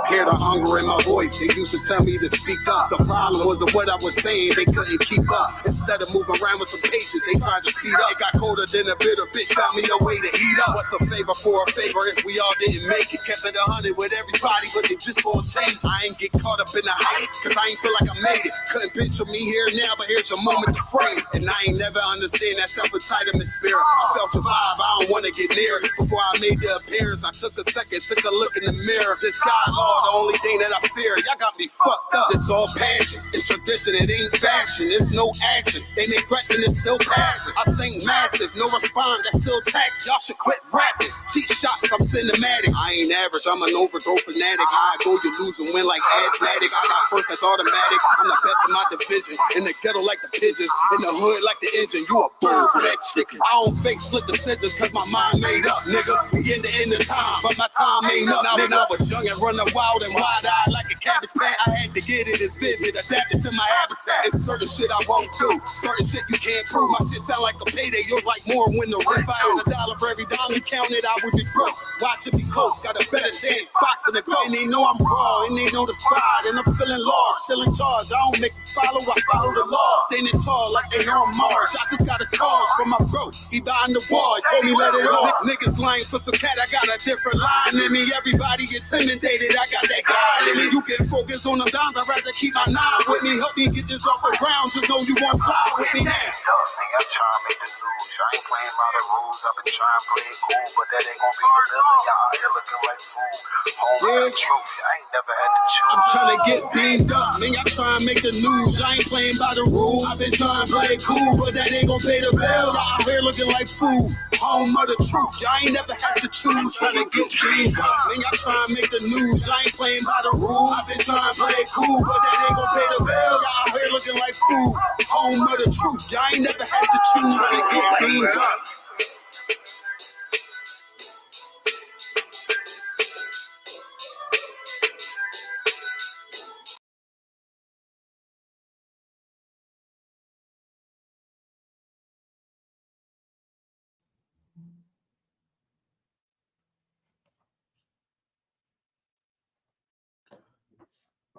Hear the hunger in my voice. They used to tell me to speak up. The problem was of what I was saying, they couldn't keep up. Instead of moving around with some patience, they tried to speed up. It got colder than a bitter bitch, found me a way to heat up. What's a favor for a favor if we all didn't make it? Kept it 100 with everybody, but they just for a change. I ain't get caught up in the hype, cause I ain't feel like I made it. Couldn't picture me here now, but here's your moment to frame. And I ain't never understand that self-entitlement spirit. I felt your vibe, I don't wanna get near. Before I made the appearance, I took a second, took a look in the mirror. This guy, Lord, the only thing that I fear. Y'all got me fucked up. It's all passion, it's tradition, it ain't fashion. It's no action, they make threats and it's still passing. I think massive, no response, that's still tact. Y'all should quit rapping. Cheap shots, I'm cinematic. I ain't average, I'm an overdose fanatic. How I go, you lose and win like asthmatics. I got first, that's automatic. I'm the best in my division. In the ghetto like the pigeons, in the hood like the engine. You a bird for that chicken. I don't fake split decisions cause my mind made up, nigga. Begin to end the time, but my time ain't up. Now when I was young and running wild and wide-eyed like a cabbage patch, I had to get it as vivid, adapted to my habitat. It's certain shit I won't do, certain shit you can't prove. My shit sound like a payday, yours like more when the rent. If I had $1 for every dime you counted, I would be broke. Watch it be close, got a better chance, boxing the goal. And they know I'm raw, and they know the spot, and I'm feeling lost, still in charge. I don't make them follow, I follow the law. Standing tall like they on Mars. I just got a call from my bro, he behind the wall, he told me let it off. Niggas lying for some cat, I got a different line in me. Everybody intimidated, I got that guy in me. You can focus on them dimes, I'd rather keep my nine with me. Help me get this off the ground, just know you won't fly with me. I'm trying to make the news. I ain't playing by the rules. I've been trying to play it cool, but that ain't gonna be the lesson. Y'all out here looking like fools. Home truth, I ain't never had to choose. I'm trying to get beamed up, man. Y'all trying to make the news. I ain't playing by the rules. I've been trying to play it cool, but that ain't gonna pay the bill. Y'all out here looking like fools. Home of the truth, y'all ain't never had to choose. Trying to get beamed up, man. Y'all trying to make the news. I ain't playing by the rules. I've been trying to play it cool, but that ain't gonna pay the bill. Y'all out here looking like fools. Home of the truth, y'all ain't never had to choose. Trying to get beamed up.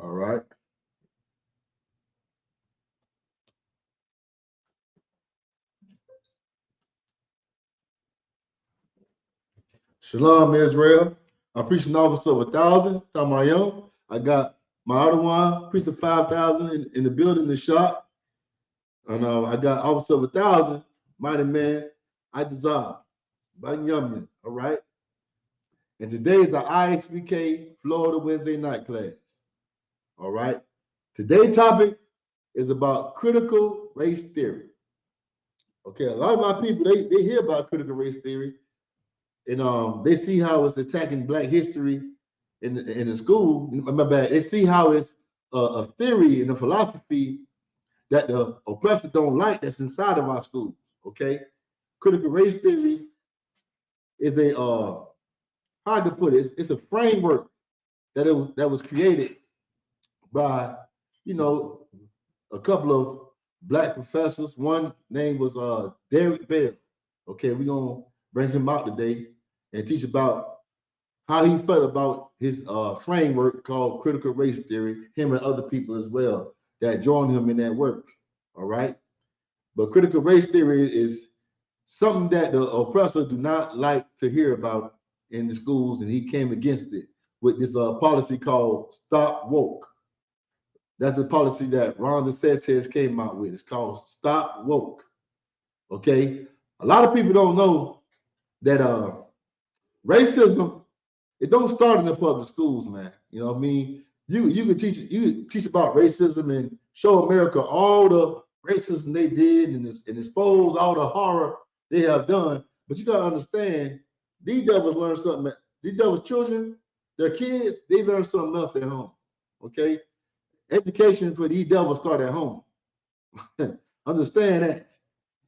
All right. Shalom, Israel. I'm preaching officer of 1,000, THAMAYAM. I got my other one, priest of 5,000 in the building, the shop. And I got officer of 1,000, mighty man, I.S.U.P.K, Banyamyan. All right. And today is the I.S.U.P.K Florida Wednesday night class. All right. Today's topic is about critical race theory. Okay, a lot of my people, they hear about critical race theory, and they see how it's attacking Black history in the school. My bad. They see how it's a theory and a philosophy that the oppressor don't like that's inside of our schools. Okay, critical race theory is a how to put it. It's a framework that was created by a couple of Black professors. One name was Derrick. Okay, we're gonna bring him out today and teach about how he felt about his framework called critical race theory, him and other people as well that joined him in that work. All right. But critical race theory is something that the oppressor do not like to hear about in the schools, and he came against it with this policy called Stop Woke. That's the policy that Ron DeSantis came out with. It's called Stop Woke. Okay. A lot of people don't know that racism, it don't start in the public schools, man. You know what I mean? You can teach about racism and show America all the racism they did and expose all the horror they have done. But you gotta understand, these devils learn something. These devils' children, their kids, they learn something else at home. Okay? Education for these devils start at home. Understand that.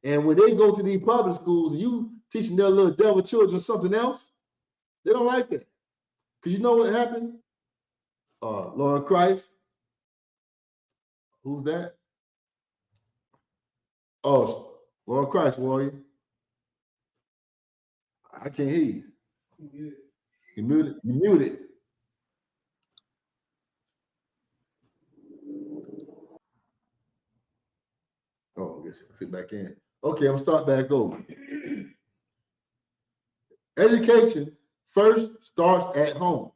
And when they go to these public schools and you teaching their little devil children something else, they don't like that. Because you know what happened? Lord Christ, Who's that? Oh, Lord Christ, warrior. I can't hear you. You muted. You muted. Oh, I guess I'll fit back in. Okay, I'm start back over. Education first starts at home.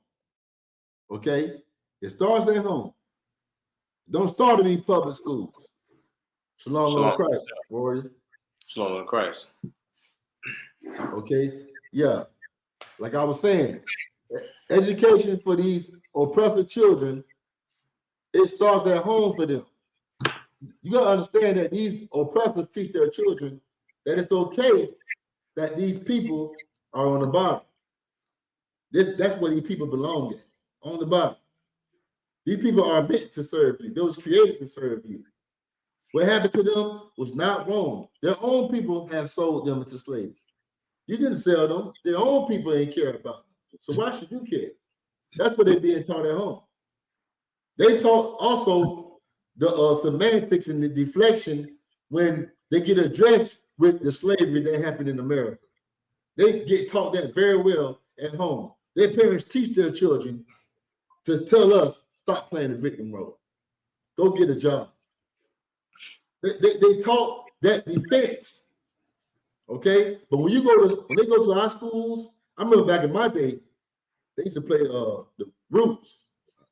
Okay? It starts at home. Don't start in these public schools. Shalom, Lord Christ, warrior. Shalom, Lord Christ. Okay? Yeah. Like I was saying, education for these oppressive children, it starts at home for them. You gotta understand that these oppressors teach their children that it's okay that these people are on the bottom. That's where these people belong at, on the bottom. These people are meant to serve you. Those created to serve you. What happened to them was not wrong. Their own people have sold them into slavery. You didn't sell them. Their own people ain't care about them. So why should you care? That's what they're being taught at home. They taught also the semantics and the deflection when they get addressed with the slavery that happened in America. They get taught that very well at home. Their parents teach their children to tell us, stop playing the victim role. Go get a job. They taught that defense. Okay? But when they go to our schools, I remember back in my day, they used to play the Roots.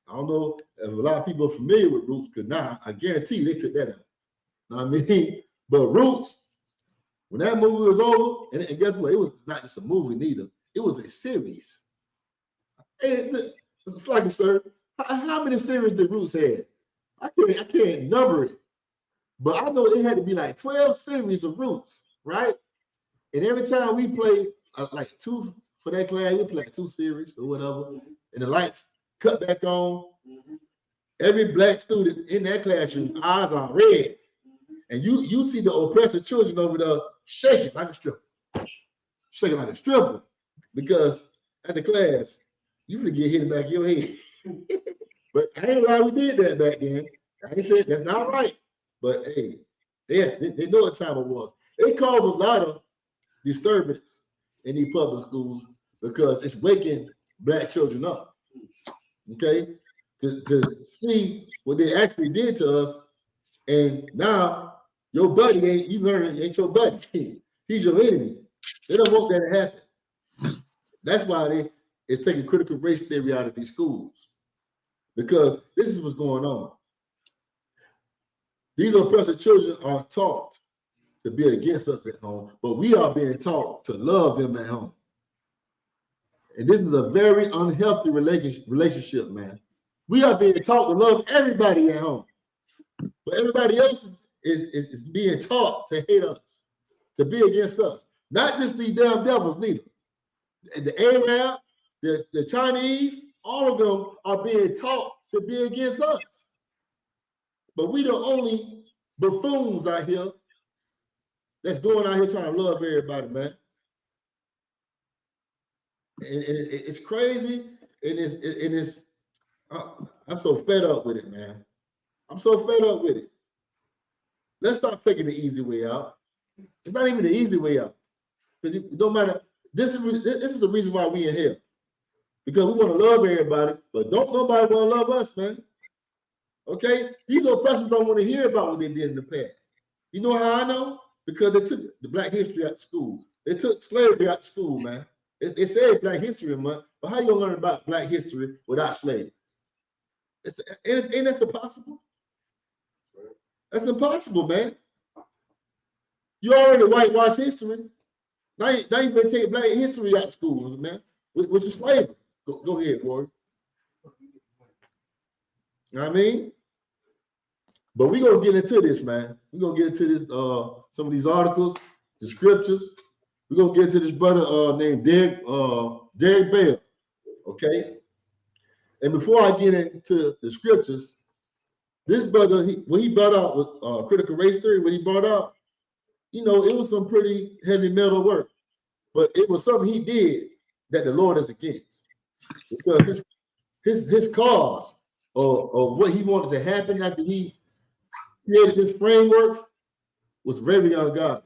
I don't know if a lot of people are familiar with Roots, because now I guarantee you they took that out. You know what I mean? But Roots, when that movie was over, and guess what? It was not just a movie neither. It was a series. Hey, it's like, sir, how many series did Roots have? I can't number it. But I know it had to be like 12 series of Roots, right? And every time we play like 2 for that class, we play like 2 series or whatever, and the lights cut back on. Every black student in that classroom, eyes are red. And you see the oppressive children over there shaking like a stripper. Shaking like a stripper. Because at the class, you finna get hit in the back of your head. But I ain't lie, we did that back then. I ain't said that's not right. But hey, they know what time it was. It caused a lot of disturbance in these public schools because it's waking black children up. Okay? To see what they actually did to us. And now your buddy ain't your buddy. He's your enemy. They don't want that to happen. That's why it's taking critical race theory out of these schools. Because this is what's going on. These oppressive children are taught to be against us at home, but we are being taught to love them at home. And this is a very unhealthy relationship, man. We are being taught to love everybody at home, but everybody else is being taught to hate us, to be against us. Not just these damn devils, neither. The Arab, the Chinese, all of them are being taught to be against us. But we the only buffoons out here that's going out here trying to love everybody, man. And it's crazy, and I'm so fed up with it, man. I'm so fed up with it. Let's stop taking the easy way out. It's not even the easy way out. Because it don't matter. This is the reason why we in here. Because we want to love everybody, but don't nobody want to love us, man. Okay? These oppressors don't want to hear about what they did in the past. You know how I know? Because they took the Black history out of school. They took slavery out of school, man. It said Black History Month, but how you gonna learn about Black history without slavery? Ain't that impossible? That's impossible, man. You already whitewash history. Now you better take Black history out of school, man, which is slavery. Go ahead, Warren. You know what I mean? But we're gonna get into this, man. We're gonna get into this, some of these articles, the scriptures. We're gonna get into this brother named Derrick Bell. Okay. And before I get into the scriptures, this brother, when he brought out with critical race theory, when he brought out, you know, it was some pretty heavy metal work, but it was something he did that the Lord is against, because his cause or what he wanted to happen after he created this framework was very ungodly.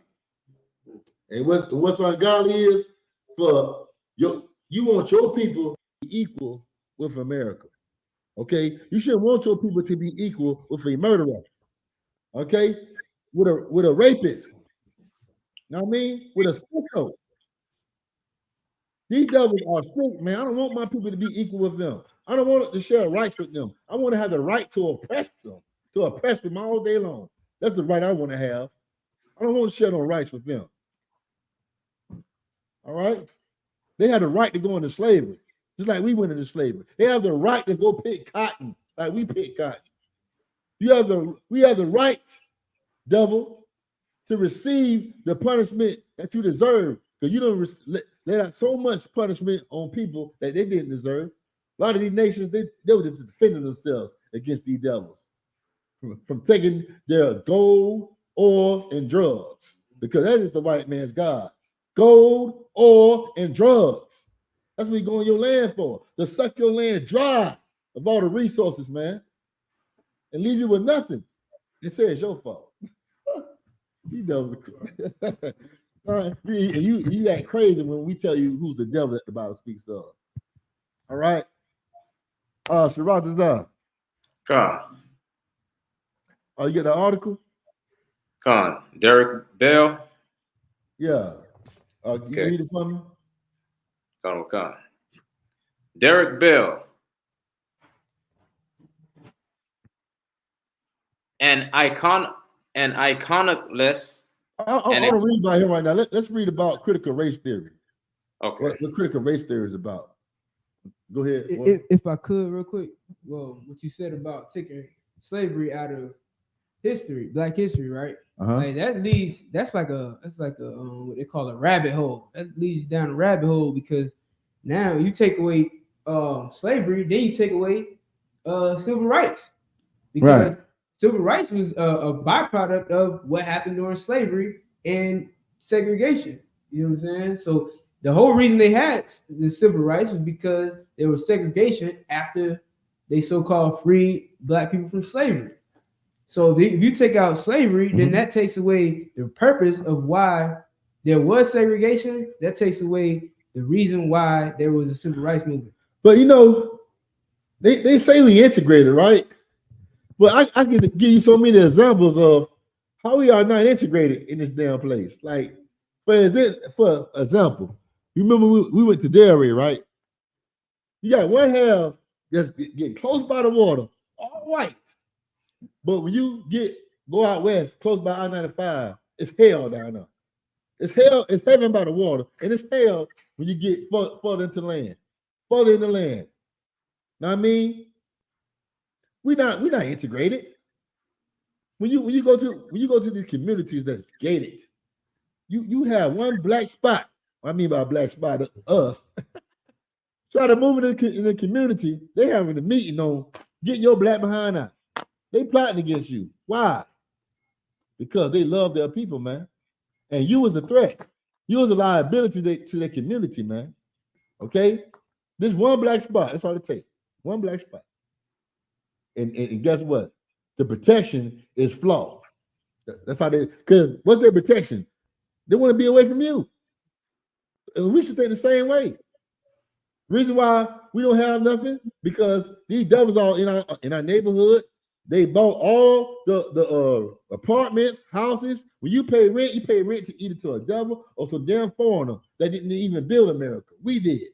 And what's ungodly is for you want your people to be equal with America. Okay, you shouldn't want your people to be equal with a murderer. Okay, with a rapist. You know what I mean? With a sicko. These devils are sick, man. I don't want my people to be equal with them. I don't want to share rights with them. I want to have the right to oppress them all day long. That's the right I want to have. I don't want to share no rights with them. All right? They have the right to go into slavery, just like we went into slavery. They have the right to go pick cotton, like we pick cotton. We have the right, devil, to receive the punishment that you deserve, because you don't let out so much punishment on people that they didn't deserve. A lot of these nations, they were just defending themselves against these devils from taking their gold, oil, and drugs, because that is the white man's God. Gold, oil, and drugs. That's what you go on your land for, to suck your land dry of all the resources, man, and leave you with nothing. They say it's your fault. These devils are crazy. All right, you act crazy when we tell you who's the devil that the Bible speaks of. All right. Shabbat is done. Con. Oh, you get the article? Con. Derrick Bell. Yeah. You Okay. read it for me? Con. Derrick Bell. An iconoclast. I want to read about him right now. Let's read about critical race theory. Okay. What critical race theory is about. Go ahead. If I could, real quick. Well, what you said about taking slavery out of history, Black history, right? Like that's like a what they call a rabbit hole. That leads down a rabbit hole, because now you take away slavery, then you take away civil rights, because civil rights was a byproduct of what happened during slavery and segregation. You know what I'm saying? So the whole reason they had the civil rights was because there was segregation after they so-called freed Black people from slavery. So if you take out slavery, then that takes away the purpose of why there was segregation. That takes away the reason why there was a civil rights movement. But you know, they say we integrated, right? But I can give you so many examples of how we are not integrated in this damn place. Like, for example, you remember we went to Derrick, right? You got one half that's getting close by the water, all white. But when you go out west, close by I-95, it's hell down there. It's hell, it's heaven by the water, and it's hell when you get further into land, further in the land. Know what I mean? We're not integrated. When you go to these communities that's gated, you have one black spot. What I mean by black spot, us. Try to move it in the community. They having a meeting on getting your black behind out. They plotting against you. Why? Because they love their people, man. And you was a threat. You was a liability to their community, man. Okay? This one black spot, that's all it takes. One black spot. And guess what? The protection is flawed. That's how because what's their protection? They want to be away from you. And we should think the same way. Reason why we don't have nothing, because these devils are in our neighborhood. They bought all the apartments, houses. When you pay rent to either to a devil or some damn foreigner that didn't even build America. We did.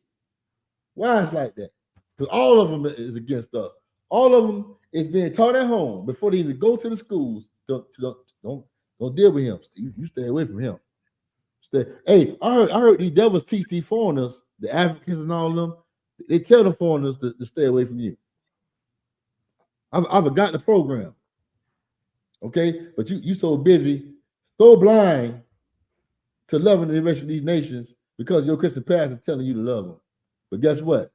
Why is like that? Because all of them is against us. All of them is being taught at home before they even go to the schools. Don't deal with him. You stay away from him. Hey, I heard these devils teach these foreigners, the Africans and all of them. They tell the foreigners to stay away from you. I've forgotten the program. Okay, but you so busy, so blind to loving the rest of these nations because your Christian pastor telling you to love them. But guess what?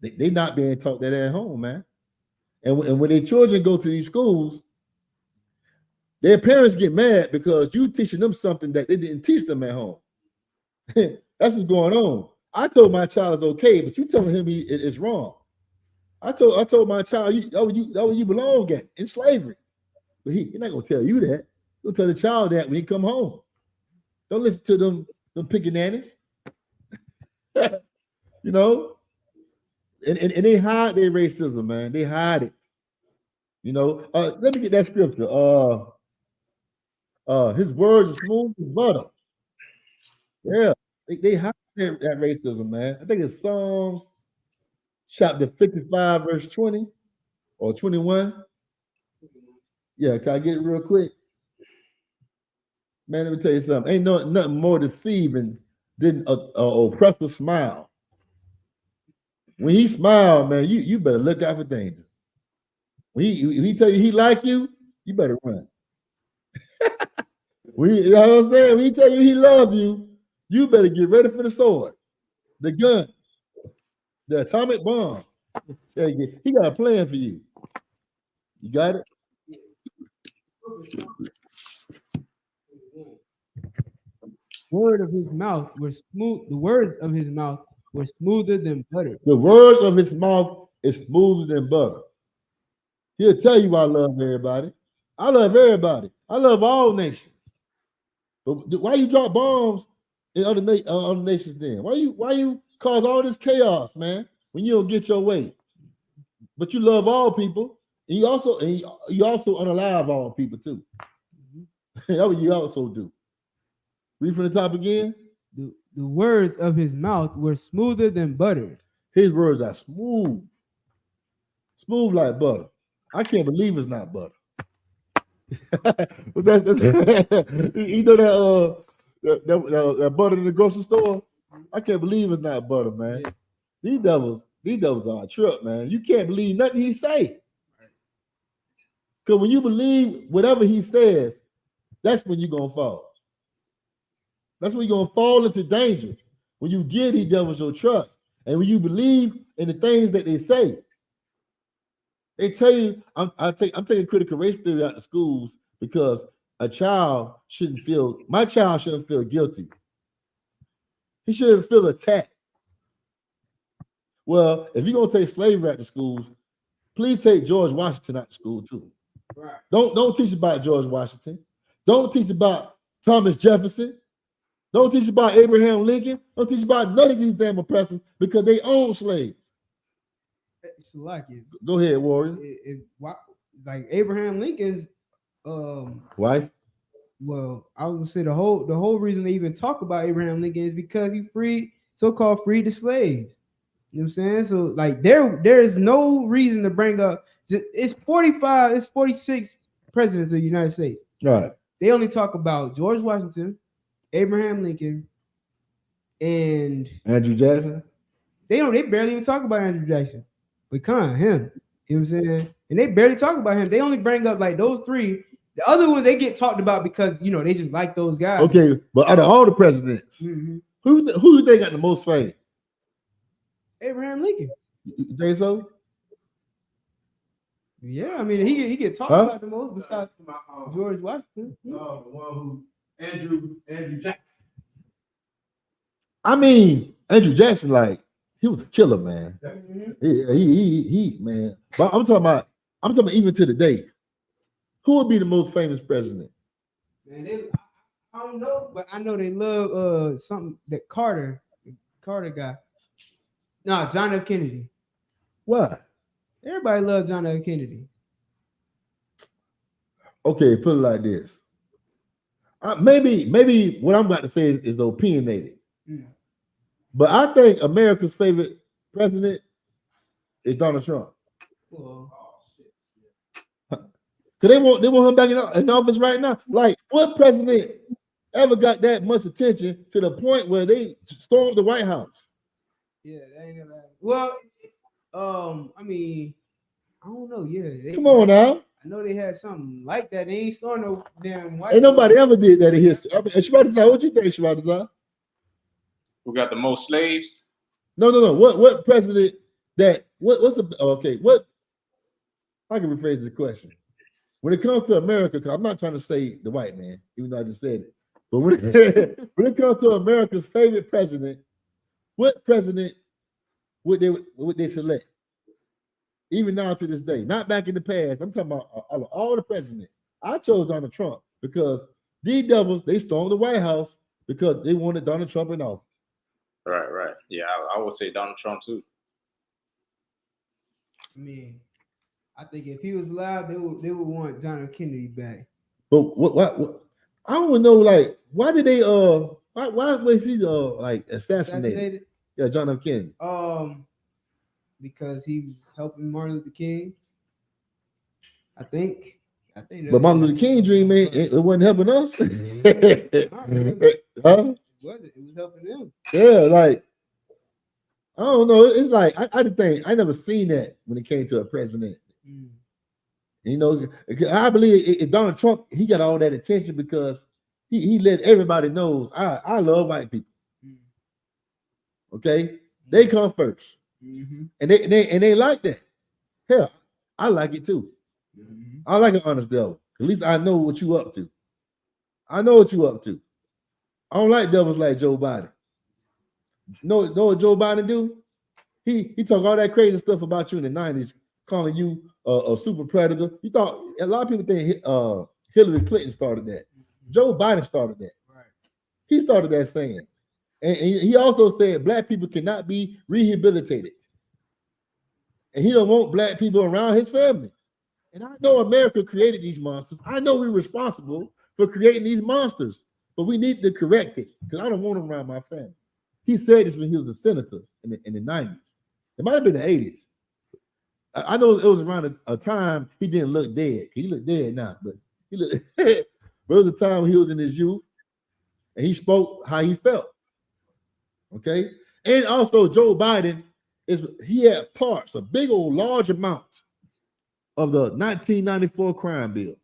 They not being taught that at home, man. And when their children go to these schools, their parents get mad because you teaching them something that they didn't teach them at home. That's what's going on. I told my child it's okay, but you telling him it's wrong. I told my child, that where you belong at, in slavery. But he's not gonna tell you that. He'll tell the child that when he come home. Don't listen to them picking nannies. You know, and they hide their racism, man. They hide it. You know, let me get that scripture. His words are smooth as butter. Yeah, they hide that racism, man. I think it's Psalms chapter 55, verse 20 or 21. Yeah, can I get it real quick? Man, let me tell you something. Ain't nothing more deceiving than a oppressive smile. When he smiled, man, you better look out for danger. When he tell you he like you, you better run. You know what I'm saying? When he tell you he love you, you better get ready for the sword, the gun, the atomic bomb. He got a plan for you. You got it? Word of his mouth were smooth. The words of his mouth were smoother than butter. The words of his mouth is smoother than butter. He'll tell you I love everybody. I love everybody. I love all nations. But why you drop bombs in other nations then? Why you cause all this chaos, man, when you don't get your way? But you love all people, and you also unalive all people too. That's what you also do. Read from the top again. The words of his mouth were smoother than butter. His words are smooth like butter. I can't believe it's not butter. But that's you know that butter in the grocery store. I can't believe it's not butter, man. Yeah. These devils are a trip, man. You can't believe nothing he say. Because when you believe whatever he says, that's when you're gonna fall. That's when you're gonna fall into danger. When you give these devils your trust, and when you believe in the things that they say. They tell you, I'm taking critical race theory out of schools because my child shouldn't feel guilty. He shouldn't feel attacked. Well, if you're gonna take slavery out of schools, please take George Washington out of school too. Right. Don't teach about George Washington. Don't teach about Thomas Jefferson. Don't teach about Abraham Lincoln. Don't teach about none of these damn oppressors because they own slaves. It's like it. Go ahead, Warrior. Like Abraham Lincoln's wife. Well, I was gonna say the whole reason they even talk about Abraham Lincoln is because he freed the slaves. You know what I'm saying? So like there is no reason to bring up. It's 46 presidents of the United States. Right. They only talk about George Washington, Abraham Lincoln, and Andrew Jackson. They barely even talk about Andrew Jackson. But him. You know what I'm saying? And they barely talk about him. They only bring up like those three. The other ones they get talked about because they just like those guys. Okay, but out of all the presidents, who do they got the most fame? Abraham Lincoln. You think so? Yeah, I mean he get talked about the most besides George Washington. No, the one who Andrew Jackson. I mean, Andrew Jackson, like he was a killer, man. He man. But I'm talking about even to the day. Who would be the most famous president? Man, I don't know, but I know they love something that Carter guy. No, John F. Kennedy. Why? Everybody loves John F. Kennedy. Okay, put it like this. Maybe what I'm about to say is opinionated. But I think America's favorite president is Donald Trump. Because they want him back in office right now. Like, what president ever got that much attention to the point where they stormed the White House? Yeah, that ain't never happened. Well, I mean, I don't know. Yeah, come on now. I know they had something like that. They ain't stormed no damn White House. Ain't nobody ever did that in history. I mean, Shibata, what you think, Shibata? Who got the most slaves? No. What president that what's the okay? What I can rephrase the question. When it comes to America, because I'm not trying to say the white man, even though I just said it. But when it comes to America's favorite president, what president would they select? Even now to this day, not back in the past. I'm talking about all the presidents. I chose Donald Trump because these devils, they stormed the White House because they wanted Donald Trump in office. Right. Yeah, I would say Donald Trump too. I mean, I think if he was alive, they would want John F. Kennedy back. But what I don't know, like, why did they why was he like assassinated? Yeah, John F. Kennedy. Because he was helping Martin Luther King. I think. But Martin Luther King dream, man, it wasn't helping us. Huh? It wasn't. It was helping them. Yeah, like, I don't know. It's like I just think I never seen that when it came to a president. You know, I believe Donald Trump, he got all that attention because he let everybody knows I love white people. Okay, they come first, and they like that. Hell, I like it too. I like an honest devil. At least I know what you up to. I know what you up to. I don't like devils like Joe Biden. Know what Joe Biden do? He talk all that crazy stuff about you in the 90s, calling you a super predator. You thought a lot of people think Hillary Clinton started that. Joe Biden started that. Right. He started that saying. And he also said black people cannot be rehabilitated. And he don't want black people around his family. And I know America created these monsters. I know we're responsible for creating these monsters, but we need to correct it because I don't want them around my family. He said this when he was a senator in the 90s. It might have been the 80s. I know it was around a time he didn't look dead. He looked dead now, but he looked. But it was a time when he was in his youth, and he spoke how he felt. Okay, and also Joe Biden he had parts, a big old large amount of the 1994 crime bill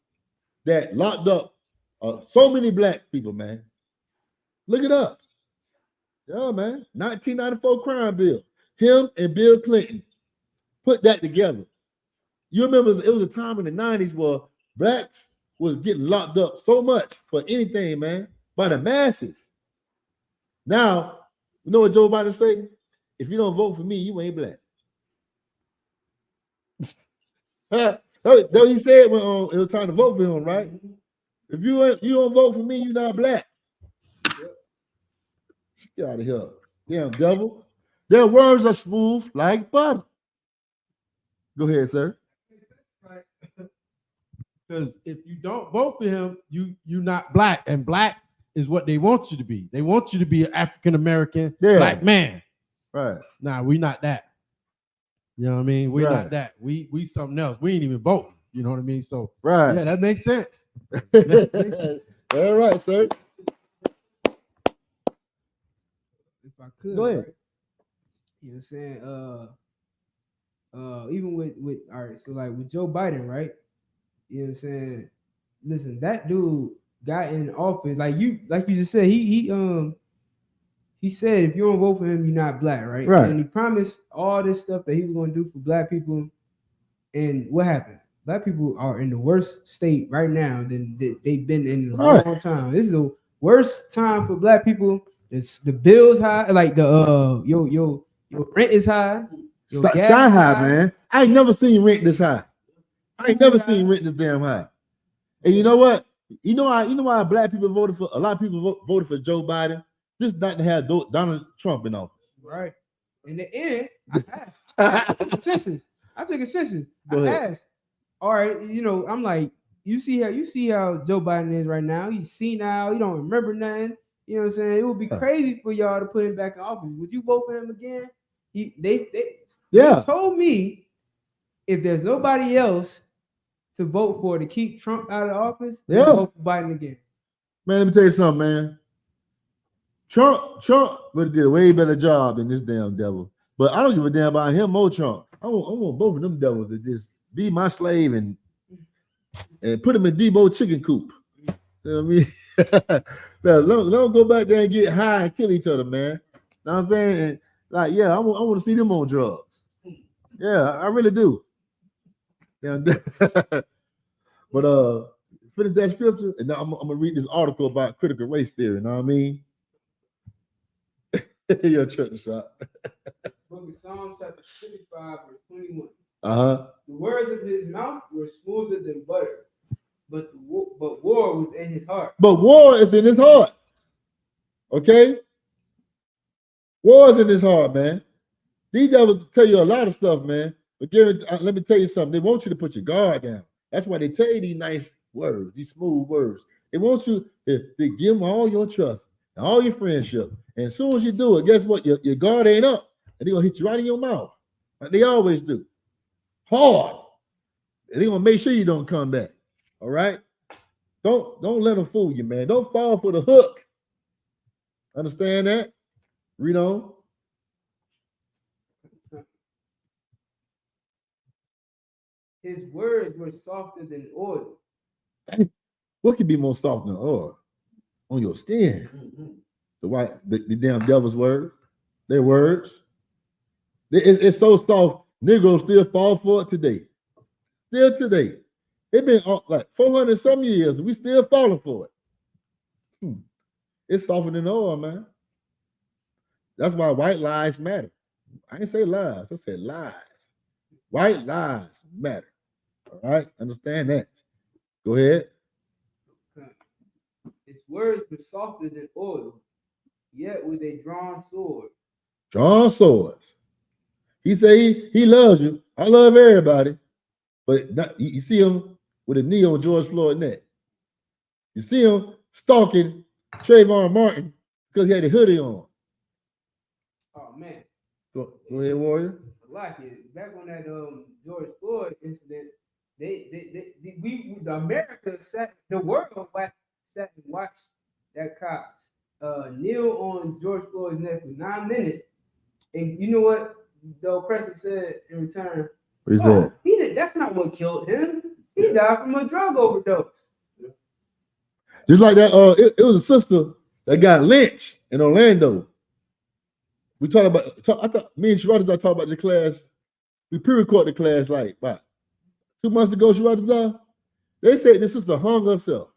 that locked up so many black people. Man, look it up. Yeah, man, 1994 crime bill. Him and Bill Clinton put that together. You remember it was a time in the 90s where blacks was getting locked up so much for anything, man, by the masses. Now, you know what Joe Biden say? If you don't vote for me, you ain't black. That he said when it was time to vote for him, right? If you don't vote for me, you're not black. Get out of here. Damn devil. Their words are smooth like butter. Go ahead, sir. Because if you don't vote for him, you're not black, and black is what they want you to be. They want you to be an African American black man. Right. Nah, we not that. You know what I mean? We're not that. We something else. We ain't even voting. You know what I mean? So yeah, that makes sense. All right, sir. If I could, go ahead. Right? You know what I'm saying? Even with all right, so like with Joe Biden, right? You know what I'm saying? Listen, that dude got in office, like you just said, he said if you don't vote for him, you're not black, right? Right. And he promised all this stuff that he was gonna do for black people. And what happened? Black people are in the worst state right now than they've been in a long time. This is the worst time for black people. It's the bills high, like the your rent is high. Your gas sky high, man. I ain't never seen rent this high. I ain't never seen rent this damn high. And you know what? You know why black people voted for a lot of people voted for Joe Biden, just not to have Donald Trump in office. Right. In the end, I took a census. I asked, all right, I'm like, you see how Joe Biden is right now. He's senile. He don't remember nothing. You know what I'm saying? It would be crazy for y'all to put him back in office. Would you vote for him again? They told me if there's nobody else to vote for to keep Trump out of office, vote for Biden again. Man, let me tell you something, man. Trump would have did a way better job than this damn devil. But I don't give a damn about him or Trump. I want both of them devils to just be my slave and put him in Debo chicken coop. You know what I mean? Don't go back there and get high and kill each other, man. You know what I'm saying? And like, yeah, I want to see them on drugs. Yeah, I really do. Yeah. But finish that scripture, and now I'm gonna read this article about critical race theory. You know what I mean? Your church shot. Book of Psalms chapter 55, verse 21. The words of his mouth were smoother than butter, But war was in his heart. But war is in his heart. Okay? War is in his heart, man. These devils tell you a lot of stuff, man. But let me tell you something. They want you to put your guard down. That's why they tell you these nice words, these smooth words. They want you to give them all your trust and all your friendship. And as soon as you do it, guess what? Your guard ain't up. And they're going to hit you right in your mouth. Like they always do. Hard. And they're going to make sure you don't come back. All right? Don't let them fool you, man. Don't fall for the hook. Understand that? Read on. His words were softer than oil. What could be more soft than oil? On your skin. The damn devil's word. Their words. It's so soft, Negroes still fall for it today. Still today. It's been like 400 some years, and we still falling for it. It's softer than oil, man. That's why white lies matter. I didn't say lies, I said lies. White lies matter. All right, understand that. Go ahead. His words were softer than oil, yet with a drawn sword. Drawn swords. He say he loves you. I love everybody, but you see him with a knee on George Floyd's neck. You see him stalking Trayvon Martin because he had a hoodie on. Oh man. Go ahead, Warrior. Like it. Back on that George Floyd incident, America sat, the world sat and watched that cops kneel on George Floyd's neck for 9 minutes. And you know what the oppressor said in return? What he said? He did. That's not what killed him. He died from a drug overdose. Just like that, it was a sister that got lynched in Orlando. We talked about. I thought me and Shiradas, I talked about the class. We pre-recorded the class like about 2 months ago. Shiradas, they said the sister hung herself.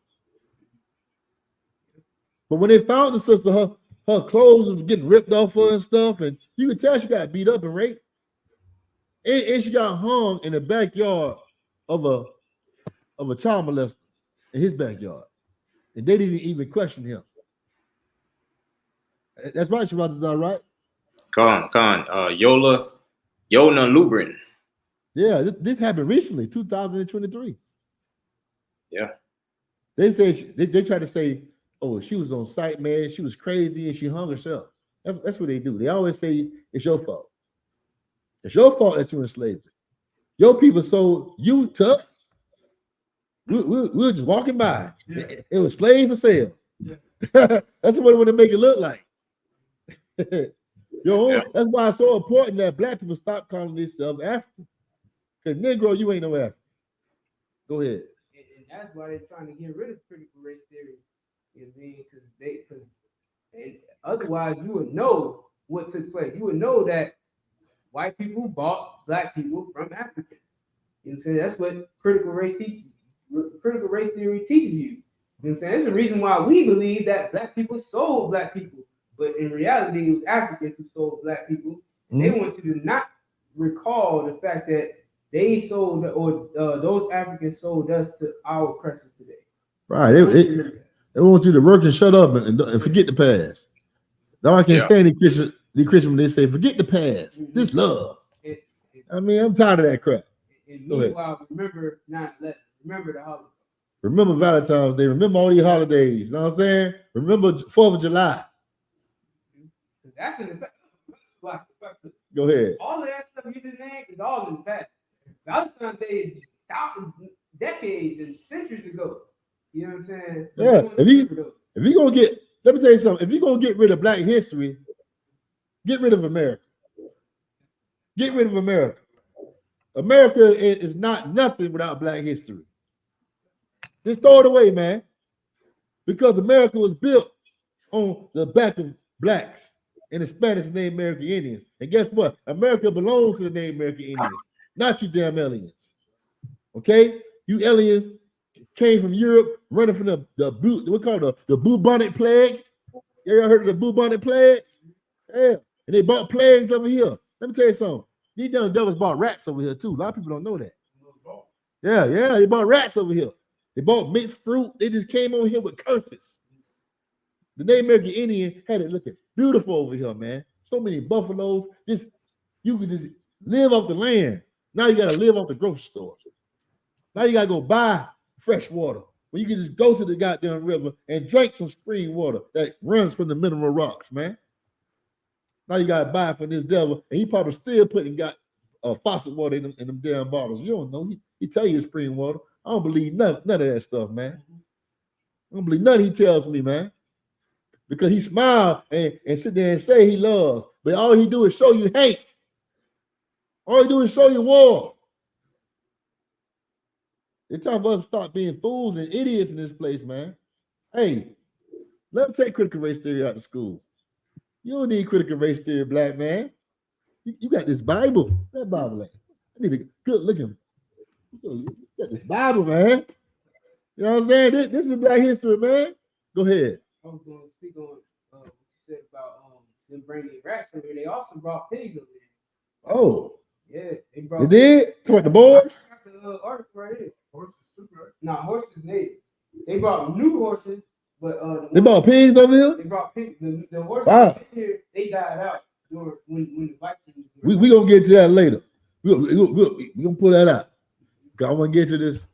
But when they found the sister, her clothes was getting ripped off her and stuff, and you could tell she got beat up and raped. And she got hung in the backyard of a child molester in his backyard. And they didn't even question him. That's right, Shiradas, right? Yona Lubrin. Yeah, this happened recently, 2023. Yeah. They say they try to say, oh, she was on site, man. She was crazy and she hung herself. That's what they do. They always say it's your fault. It's your fault that you're in slavery. Your people sold you to us. We were just walking by. Yeah. It was slave for sale. Yeah. That's what they want to make it look like. That's why it's so important that black people stop calling themselves African. Because Negro, you ain't no African. Go ahead. And that's why they're trying to get rid of critical race theory. You know what I mean? Because otherwise you would know what took place. You would know that white people bought black people from Africans. You know what I'm saying? That's what critical race theory teaches you. You know what I'm saying? There's a reason why we believe that black people sold black people. But in reality, it was Africans who sold black people. Mm-hmm. They want you to not recall the fact that they sold, or those Africans sold us to our oppressors today. Right. They want you to work and shut up and forget the past. Now I can't stand the Christian when they say, forget the past. Mm-hmm. This love. I mean, I'm tired of that crap. And meanwhile, remember 9/11. Remember the holidays. Remember Valentine's Day. Remember all these holidays. You know what I'm saying? Remember 4th of July. That's in the past. Go ahead. All of that stuff you just named is all in the past. Valentine's Day is thousands, decades, and centuries ago. You know what I'm saying? Yeah. If you gonna get, let me tell you something. If you're gonna get rid of Black history, get rid of America. Get rid of America. America is not nothing without Black history. Just throw it away, man. Because America was built on the back of blacks and the Spanish and Native American Indians. And guess what? America belongs to the Native American Indians, not you damn aliens. Okay? You aliens came from Europe, running from the bubonic plague. You ever heard of the bubonic plague? Yeah. And they bought plagues over here. Let me tell you something. These damn devils bought rats over here too. A lot of people don't know that. Yeah, they bought rats over here. They bought mixed fruit. They just came over here with curses. The Native American Indian had it looking beautiful over here, man. So many buffaloes. You could just live off the land. Now you got to live off the grocery store. Now you got to go buy fresh water. Well, you can just go to the goddamn river and drink some spring water that runs from the mineral rocks, man. Now you got to buy from this devil, and he probably still got faucet water in them damn bottles. You don't know. He tell you it's spring water. I don't believe none of that stuff, man. I don't believe nothing he tells me, man. Because he smiled and sit there and say he loves, but all he do is show you hate. All he do is show you war. It's time for us to stop being fools and idiots in this place, man. Hey, let them take critical race theory out of school. You don't need critical race theory, black man. You got this Bible. That Bible, I need a good looking. You got this Bible, man. You know what I'm saying? This is Black history, man. Go ahead. I was going to speak on what you said about them bringing rats over here. They also brought pigs over here. Oh. Yeah, they brought. They did? Talk about the boys? I got the article right here. Horses too, right? Nah, horses native. They brought new horses, but they brought pigs over here? They brought pigs. The horses here, they died out when the Vikings. We gonna get to that later. We gonna pull that out. Cause I want to get to this.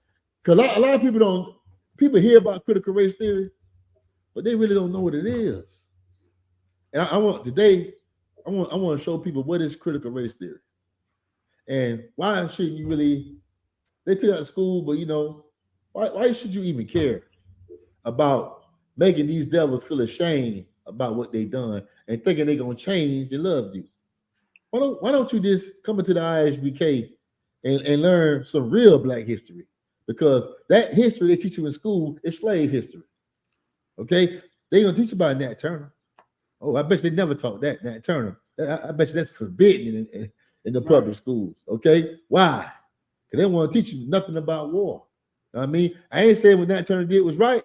Cause a lot of people hear about critical race theory, but they really don't know what it is. And I want to show people what is critical race theory. And why shouldn't you really, they take it out of school, but why should you even care about making these devils feel ashamed about what they done and thinking they're gonna change and love you? Why don't you just come into the I.S.U.P.K and learn some real Black history? Because that history they teach you in school is slave history. Okay? They're gonna teach you about Nat Turner. Oh, I bet they never taught that, Nat Turner. I bet you that's forbidden in the public schools. Okay? Why? Because they don't want to teach you nothing about war. You know what I mean? I ain't saying what Nat Turner did was right,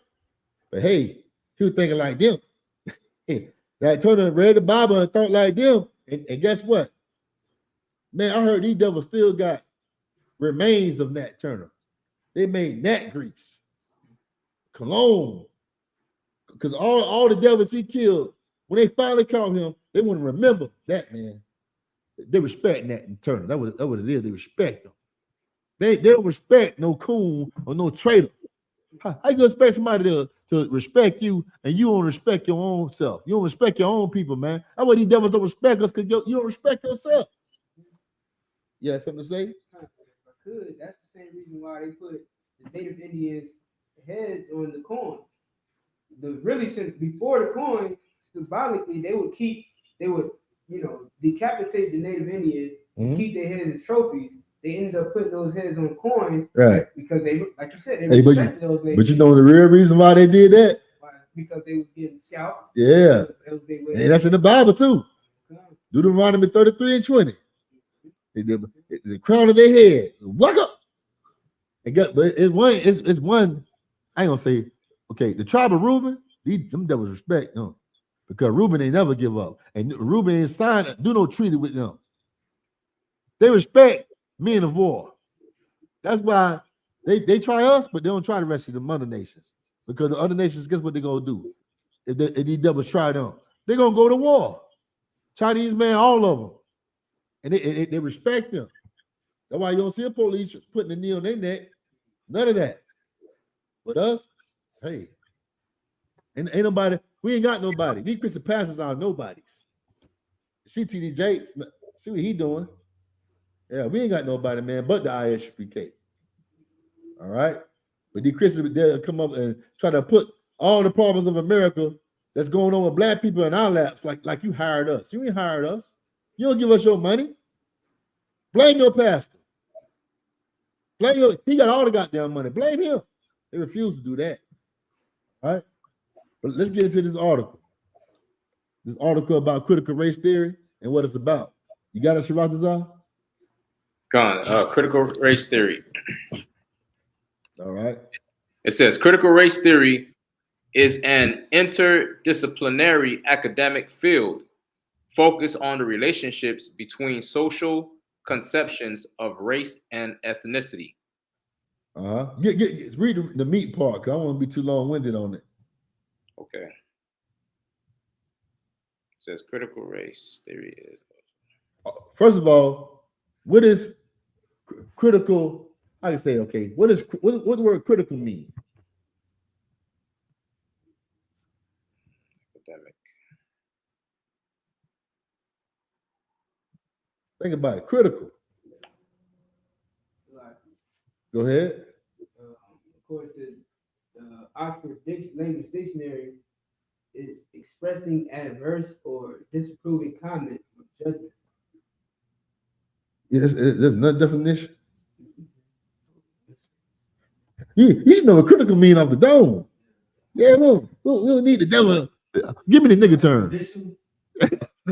but hey, he was thinking like them. Nat Turner read the Bible and thought like them. And guess what? Man, I heard these devils still got remains of Nat Turner. They made Nat grease, cologne, because all the devils he killed, when they finally caught him, they want to remember that, man. They respect Nat Turner. That's what it is. They respect him. They don't respect no coon or no traitor. How you gonna expect somebody to respect you and you don't respect your own self? You don't respect your own people, man. That's why these devils don't respect us, because you don't respect yourself. You have something to say? That's the same reason why they put the Native Indians' heads on the coin. Before the coin, symbolically, they would decapitate the Native Indians, keep their heads as trophies. They ended up putting those heads on coins, right? Because they, like you said, they respected those ladies. But you know the real reason why they did that? Because they was getting scalped. Yeah, and that's in the Bible too. Deuteronomy 33 and 20. The crown of their head, walk up. But it's one. I ain't gonna say. Okay, the tribe of Reuben, them devils respect them because Reuben ain't never give up, and Reuben ain't signed do no treaty with them. They respect men of war. That's why they try us, but they don't try the rest of the other nations, because the other nations, guess what they're gonna do? If these devils try them, they're gonna go to war. Chinese man, all of them. And they respect them. That's why you don't see a police putting a knee on their neck. None of that. But us, hey, ain't nobody, we ain't got nobody. These Christian pastors are nobodies. CTD Jakes, see what he doing. Yeah, we ain't got nobody, man, but the I.S.U.P.K. All right? But these Christians, they'll come up and try to put all the problems of America that's going on with Black people in our laps like you hired us. You ain't hired us. You don't give us your money. Blame your pastor. He got all the goddamn money. Blame him. They refuse to do that. All right? But let's get into this article. This article about critical race theory and what it's about. You got it, Sharatazar? Critical race theory. All right. It says critical race theory is an interdisciplinary academic field focused on the relationships between social conceptions of race and ethnicity. Read the meat part, because I don't want to be too long-winded on it. Okay. It says critical race theory is. First of all, what is critical? I can say, okay, what the word critical mean? Academic. Think about it. Critical. Go ahead. According to the Oxford Language Dictionary, is expressing adverse or disapproving comments or judgment. Yeah, there's another definition. You should know what critical mean off the dome. Yeah, no, we don't need the devil. Give me the nigga term.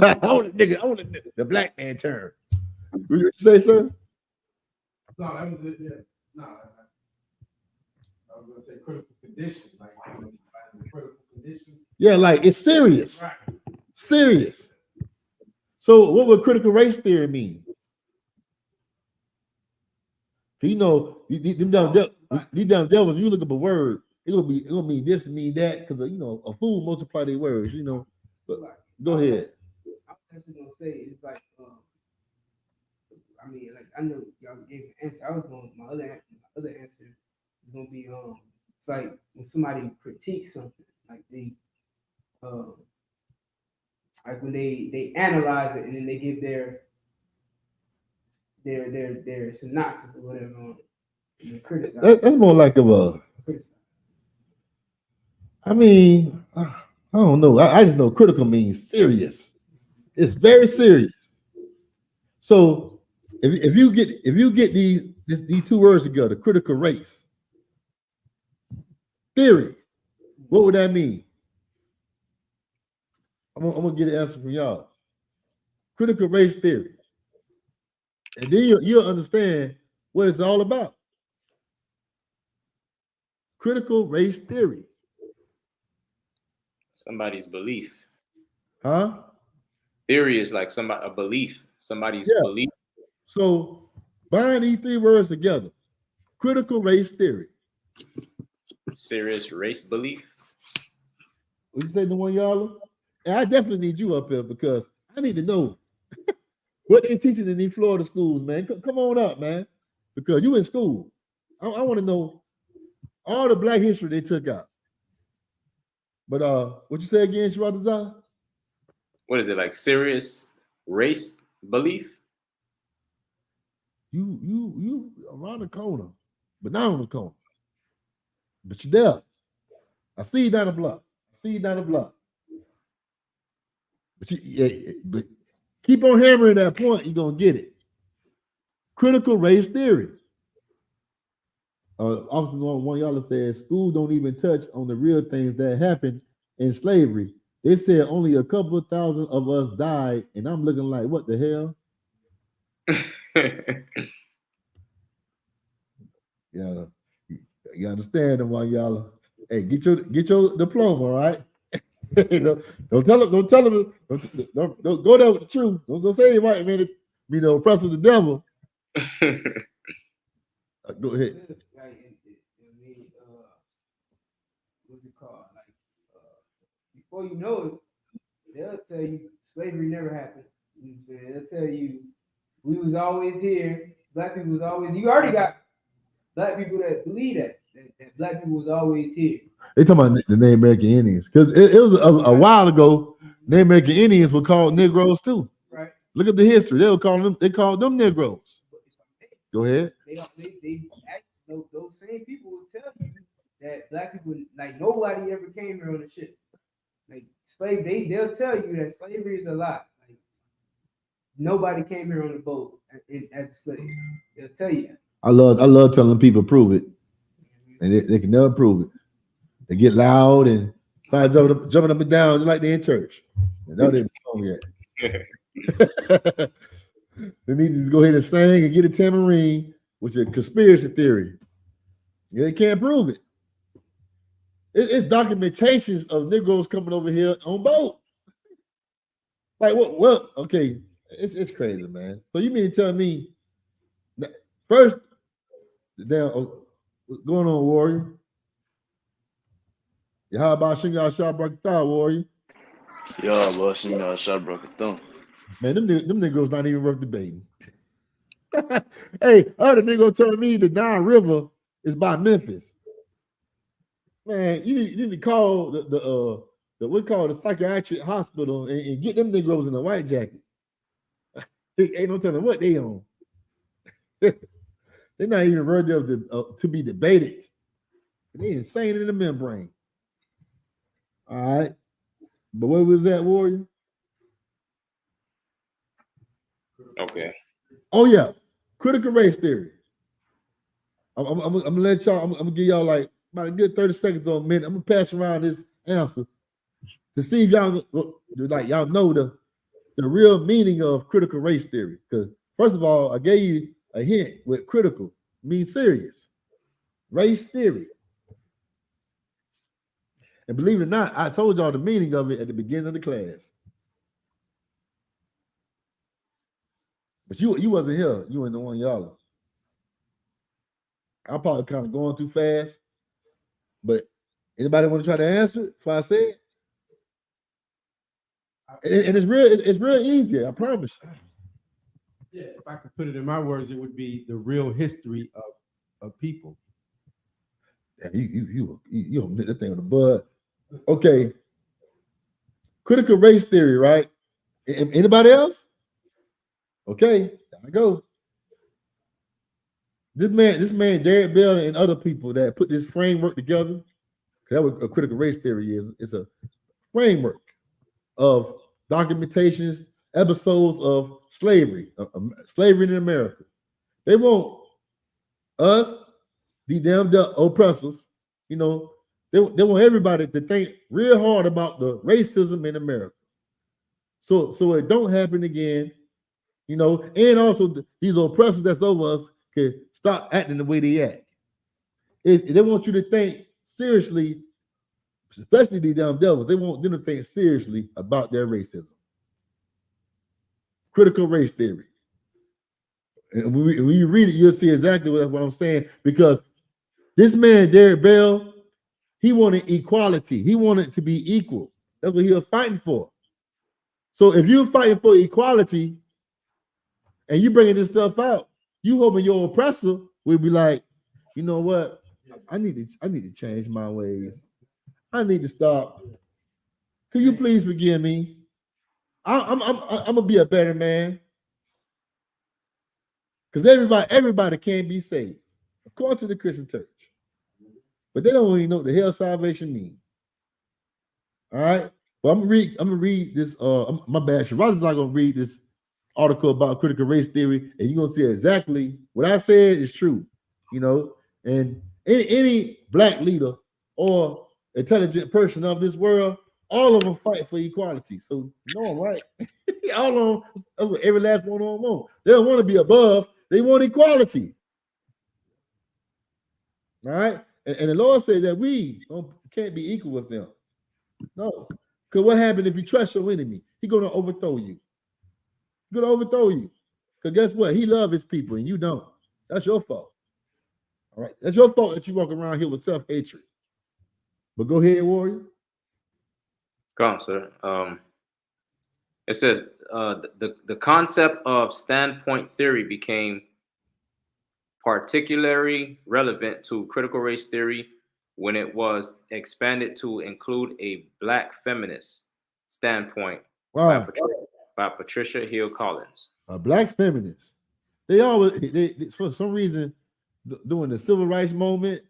I want the black man term. What you say, sir? No, that was it. Yeah. No, I was gonna say critical condition, like critical condition. Yeah, like it's serious. Right. Serious. So what would critical race theory mean? You know, these damn devils, you look up a word, it's gonna mean this and mean that, because a fool multiply their words, But go ahead. I'm just gonna say it's like I mean, like I know y'all gave an answer. I was going my other answer is gonna be it's like when somebody critiques something, like they like when they analyze it and then they give their synopsis or whatever on it. Criticize. That's more like I mean, I don't know. I just know critical means serious. It's very serious. So if you get these two words together, critical race theory, what would that mean? I'm gonna get an answer from y'all. Critical race theory, and then you'll understand what it's all about. Critical race theory. Somebody's belief. Huh? Theory is like a belief. Somebody's belief. So bind these three words together. Critical race theory. Serious race belief. What you say, the one y'all? And I definitely need you up here because I need to know what they teaching in these Florida schools, man. Come on up, man, because you in school. I want to know all the Black history they took out. But what you say again, Sharatazah? What is it, like serious race belief? You around the corner, but not on the corner. But you're there. I see you down the block. But keep on hammering that point, you're gonna get it. Critical race theory. Officer one y'all said school don't even touch on the real things that happened in slavery. They said only a couple of thousand of us died, and I'm looking like, what the hell? Yeah, you understand them, one y'all. Hey, get your diploma, right? Don't tell them. Don't go there with the truth. Don't say you might oppress of the devil. Go ahead. What's it called? Like before you know it, they'll tell you slavery never happened. You know what I'm saying? They'll tell you we was always here. Black people was always. You already got Black people that believe that Black people was always here. They talking about the Native American Indians because it was a while ago. Native American Indians were called Negroes too. Right. Look at the history. They called them Negroes. Go ahead. They those same people will tell you that Black people, like nobody ever came here on a ship. Like they'll tell you that slavery is a lie. Like nobody came here on a boat as a slave. They'll tell you that. I love telling people prove it, and they can never prove it. They get loud and try jumping up and down just like they're in church. And no, they don't yet. They need to go ahead and sing and get a tambourine, which is a conspiracy theory. Yeah, they can't prove it. It's documentations of Negroes coming over here on boats. Like what? Well, okay, it's crazy, man. So you mean to tell me first, What's going on, Warrior? Yeah, how about SKYPE, Warrior? Yeah, boy, SKYPE. Man, them niggas not even worth debating. Hey, other nigga telling me the Nile River is by Memphis. Man, you need to call the what call the psychiatric hospital and get them niggas in a white jacket. Ain't no telling what they on. They're not even worthy of to be debated. They insane in the membrane. All right, but what was that, Warrior? Okay. Oh yeah, critical race theory. I'm gonna let y'all. I'm gonna give y'all like about a good 30 seconds or a minute. I'm gonna pass around this answer to see if y'all know the real meaning of critical race theory. Because first of all, I gave you a hint with critical means serious. Race theory. And believe it or not, I told y'all the meaning of it at the beginning of the class. But you wasn't here. You were the one y'all. I'm probably kind of going too fast. But anybody want to try to answer it before I say it? And it's real easy, I promise you. Yeah, if I could put it in my words, it would be the real history of people. Yeah, you don't hit that thing on the bud. Okay. Critical race theory, right? Anybody else? Okay, I go. This man, Derrick Bell and other people that put this framework together. That what a critical race theory is. It's a framework of documentations, episodes of slavery, slavery in America. They want us, the damn oppressors, they want everybody to think real hard about the racism in America. So it don't happen again, and also these oppressors that's over us can stop acting the way they act. They want you to think seriously, especially these damn devils. They want them to think seriously about their racism. Critical race theory. And when you read it, you'll see exactly what I'm saying. Because this man, Derrick Bell, he wanted equality. He wanted to be equal. That's what he was fighting for. So if you're fighting for equality and you bringing this stuff out, you hoping your oppressor will be like, you know what? I need to change my ways. I need to stop. Could you please forgive me? I'm gonna be a better man. Because everybody can be saved, according to the Christian church. But they don't even know what the hell salvation means. All right. Well, I'm gonna read this. My bad. Sherrod's not gonna read this article about critical race theory, and you're gonna see exactly what I said is true. And any black leader or intelligent person of this world, all of them fight for equality. So right? All of them, every last one of them. They don't want to be above. They want equality. All right. And the Lord said that we can't be equal with them. No. Because what happened if you trust your enemy? He's going to overthrow you. He's going to overthrow you. Because guess what? He loves his people and you don't. That's your fault. All right. That's your fault that you walk around here with self-hatred. But go ahead, Warrior. Go on, sir. It says the concept of standpoint theory became particularly relevant to critical race theory when it was expanded to include a black feminist standpoint by Patricia Hill Collins. A black feminist. They for some reason, during the civil rights movement,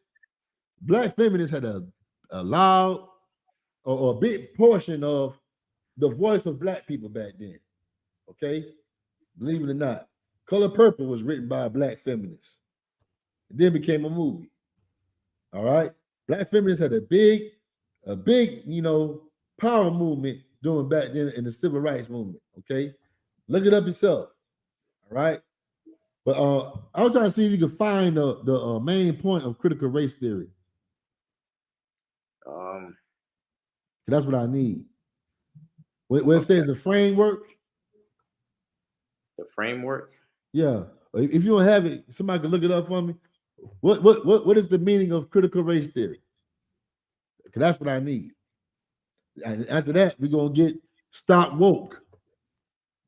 black feminists had a loud or a big portion of the voice of black people back then. Okay, believe it or not, Color Purple was written by a black feminist. It then became a movie. All right, black feminists had a big, power movement during back then in the civil rights movement. Okay, look it up yourself. All right, but I was trying to see if you could find the main point of critical race theory. That's what I need. Where it says the framework. The framework? Yeah. If you don't have it, somebody can look it up for me. What is the meaning of critical race theory? Because that's what I need. And after that, we're gonna get Stop Woke,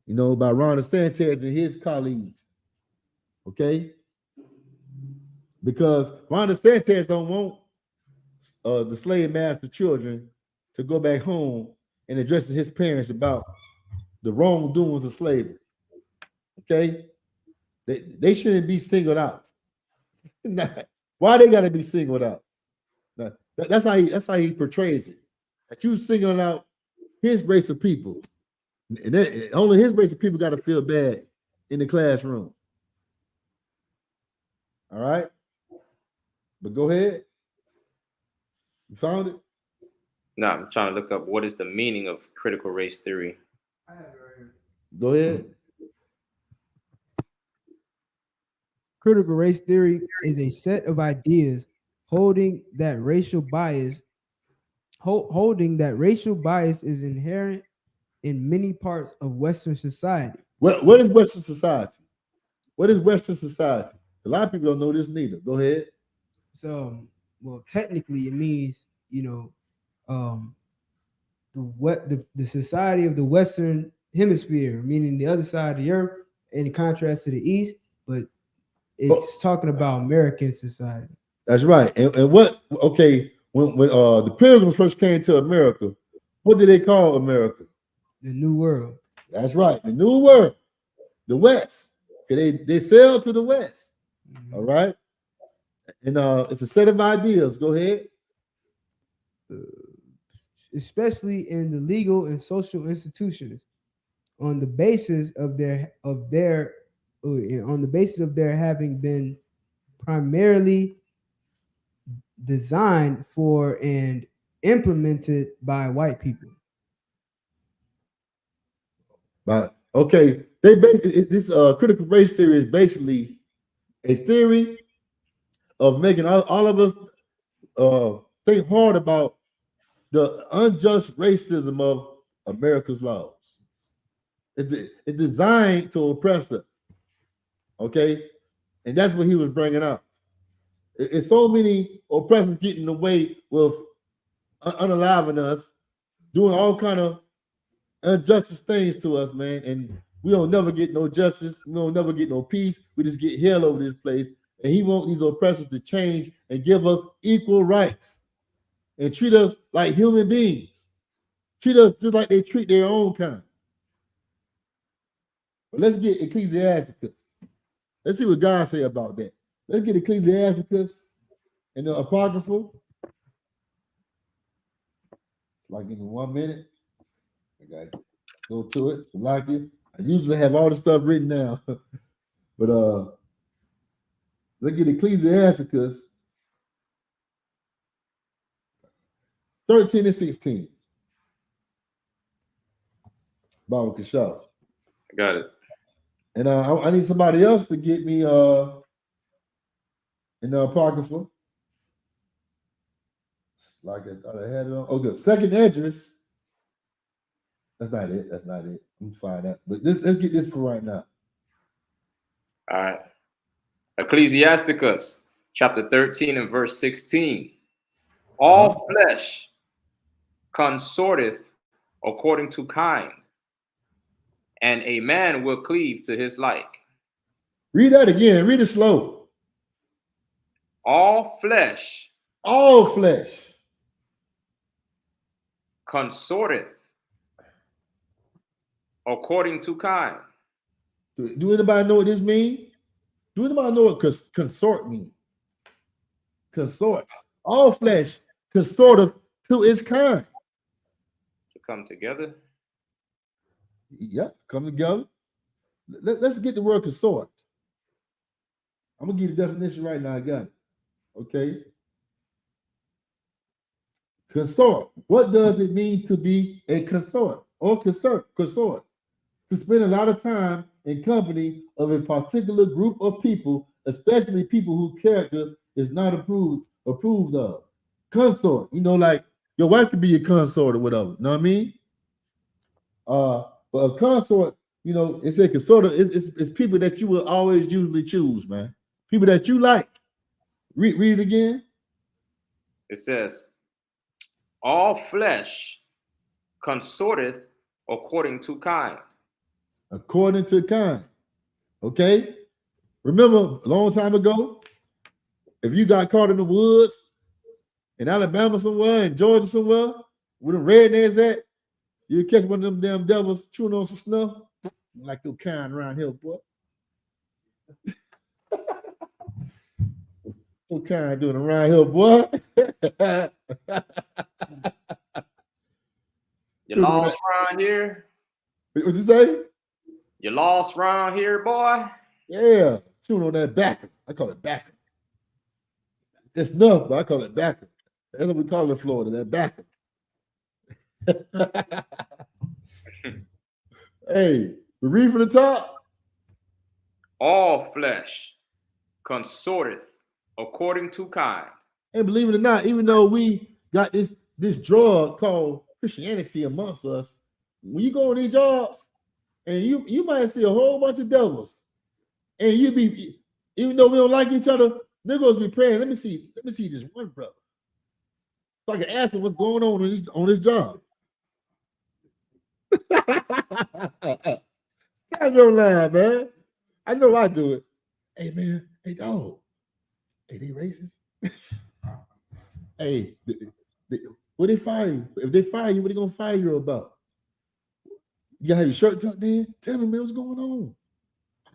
by Ron DeSantis and his colleagues. Okay? Because Ron DeSantis don't want the slave master children to go back home and address his parents about the wrongdoings of slavery. Okay? They shouldn't be singled out. Why they gotta be singled out? That's how he portrays it. That you singling out his race of people. And only his race of people got to feel bad in the classroom. All right? But go ahead. You found it? No, I'm trying to look up what is the meaning of critical race theory. I have it right here. Go ahead. Critical race theory is a set of ideas holding that racial bias is inherent in many parts of Western society. What is Western society? What is Western society? A lot of people don't know this neither. Go ahead. So, well, technically, it means the society of the Western Hemisphere, meaning the other side of the earth, in contrast to the East, but it's talking about American society. That's right. And what? Okay, when the Pilgrims first came to America, what did they call America? The New World. That's right, the New World, the West. They sailed to the West. Mm-hmm. All right, and it's a set of ideas. Go ahead. Especially in the legal and social institutions, on the basis of their having been primarily designed for and implemented by white people. But okay, this critical race theory is basically a theory of making all of us think hard about the unjust racism of America's laws. It's designed to oppress us. Okay, and that's what he was bringing up. It's so many oppressors getting in the way with unaliving us, doing all kind of injustice things to us, man, and we don't never get no justice. We don't never get no peace. We just get hell over this place. And he wants these oppressors to change and give us equal rights and treat us like human beings. Treat us just like they treat their own kind. But let's get Ecclesiasticus. Let's see what God say about that. Let's get Ecclesiasticus and the Apocryphal. Like in 1 minute. I got to go to it. So like it. I usually have all the stuff written down. But let's get Ecclesiasticus 13 and 16. Baba Kashaw. Got it. And I need somebody else to get me in the Apocrypha. Like I thought I had it on. Oh, good. Second Esdras. That's not it. That's not it. I'm find that. But let's get this for right now. All right. Ecclesiasticus, chapter 13 and verse 16. All flesh consorteth according to kind, and a man will cleave to his like. Read that again. Read it slow. All flesh consorteth according to kind. Do anybody know what this means? Do anybody know what consort means? Consort. All flesh consorteth to its kind. To come together? Yep, come together. Let's get the word consort. I'm going to give you the definition right now. I got it. Okay. Consort. What does it mean to be a consort or consort? To spend a lot of time in company of a particular group of people, especially people whose character is not approved of. Consort. Like your wife could be your consort or whatever. You know what I mean? But a consort, it's a consort. It's people that you will always usually choose, man. People that you like. Read it again. It says, all flesh consorteth according to kind. According to kind. Okay? Remember a long time ago, if you got caught in the woods in Alabama somewhere, in Georgia somewhere, where the rednecks at, you catch one of them damn devils chewing on some snuff, like your kind around here, boy. What kind doing around here, boy? You lost around here? What you say? You lost around here, boy? Yeah, chewing on that backer. I call it backer. It's enough, but I call it backer. That's what we call it in Florida, that backer. Hey, we read from the top. All flesh consorteth according to kind. And believe it or not, even though we got this drug called Christianity amongst us, when you go on these jobs, and you might see a whole bunch of devils, and you be, even though we don't like each other, niggas be praying. Let me see this one brother, so I can ask him what's going on this job. I don't lie, man. I know I do it. Hey man, hey dog, hey they racist. Hey, what they fire you? If they fire you, what they gonna fire you about? You gotta have your shirt tucked in. Tell me, man, what's going on?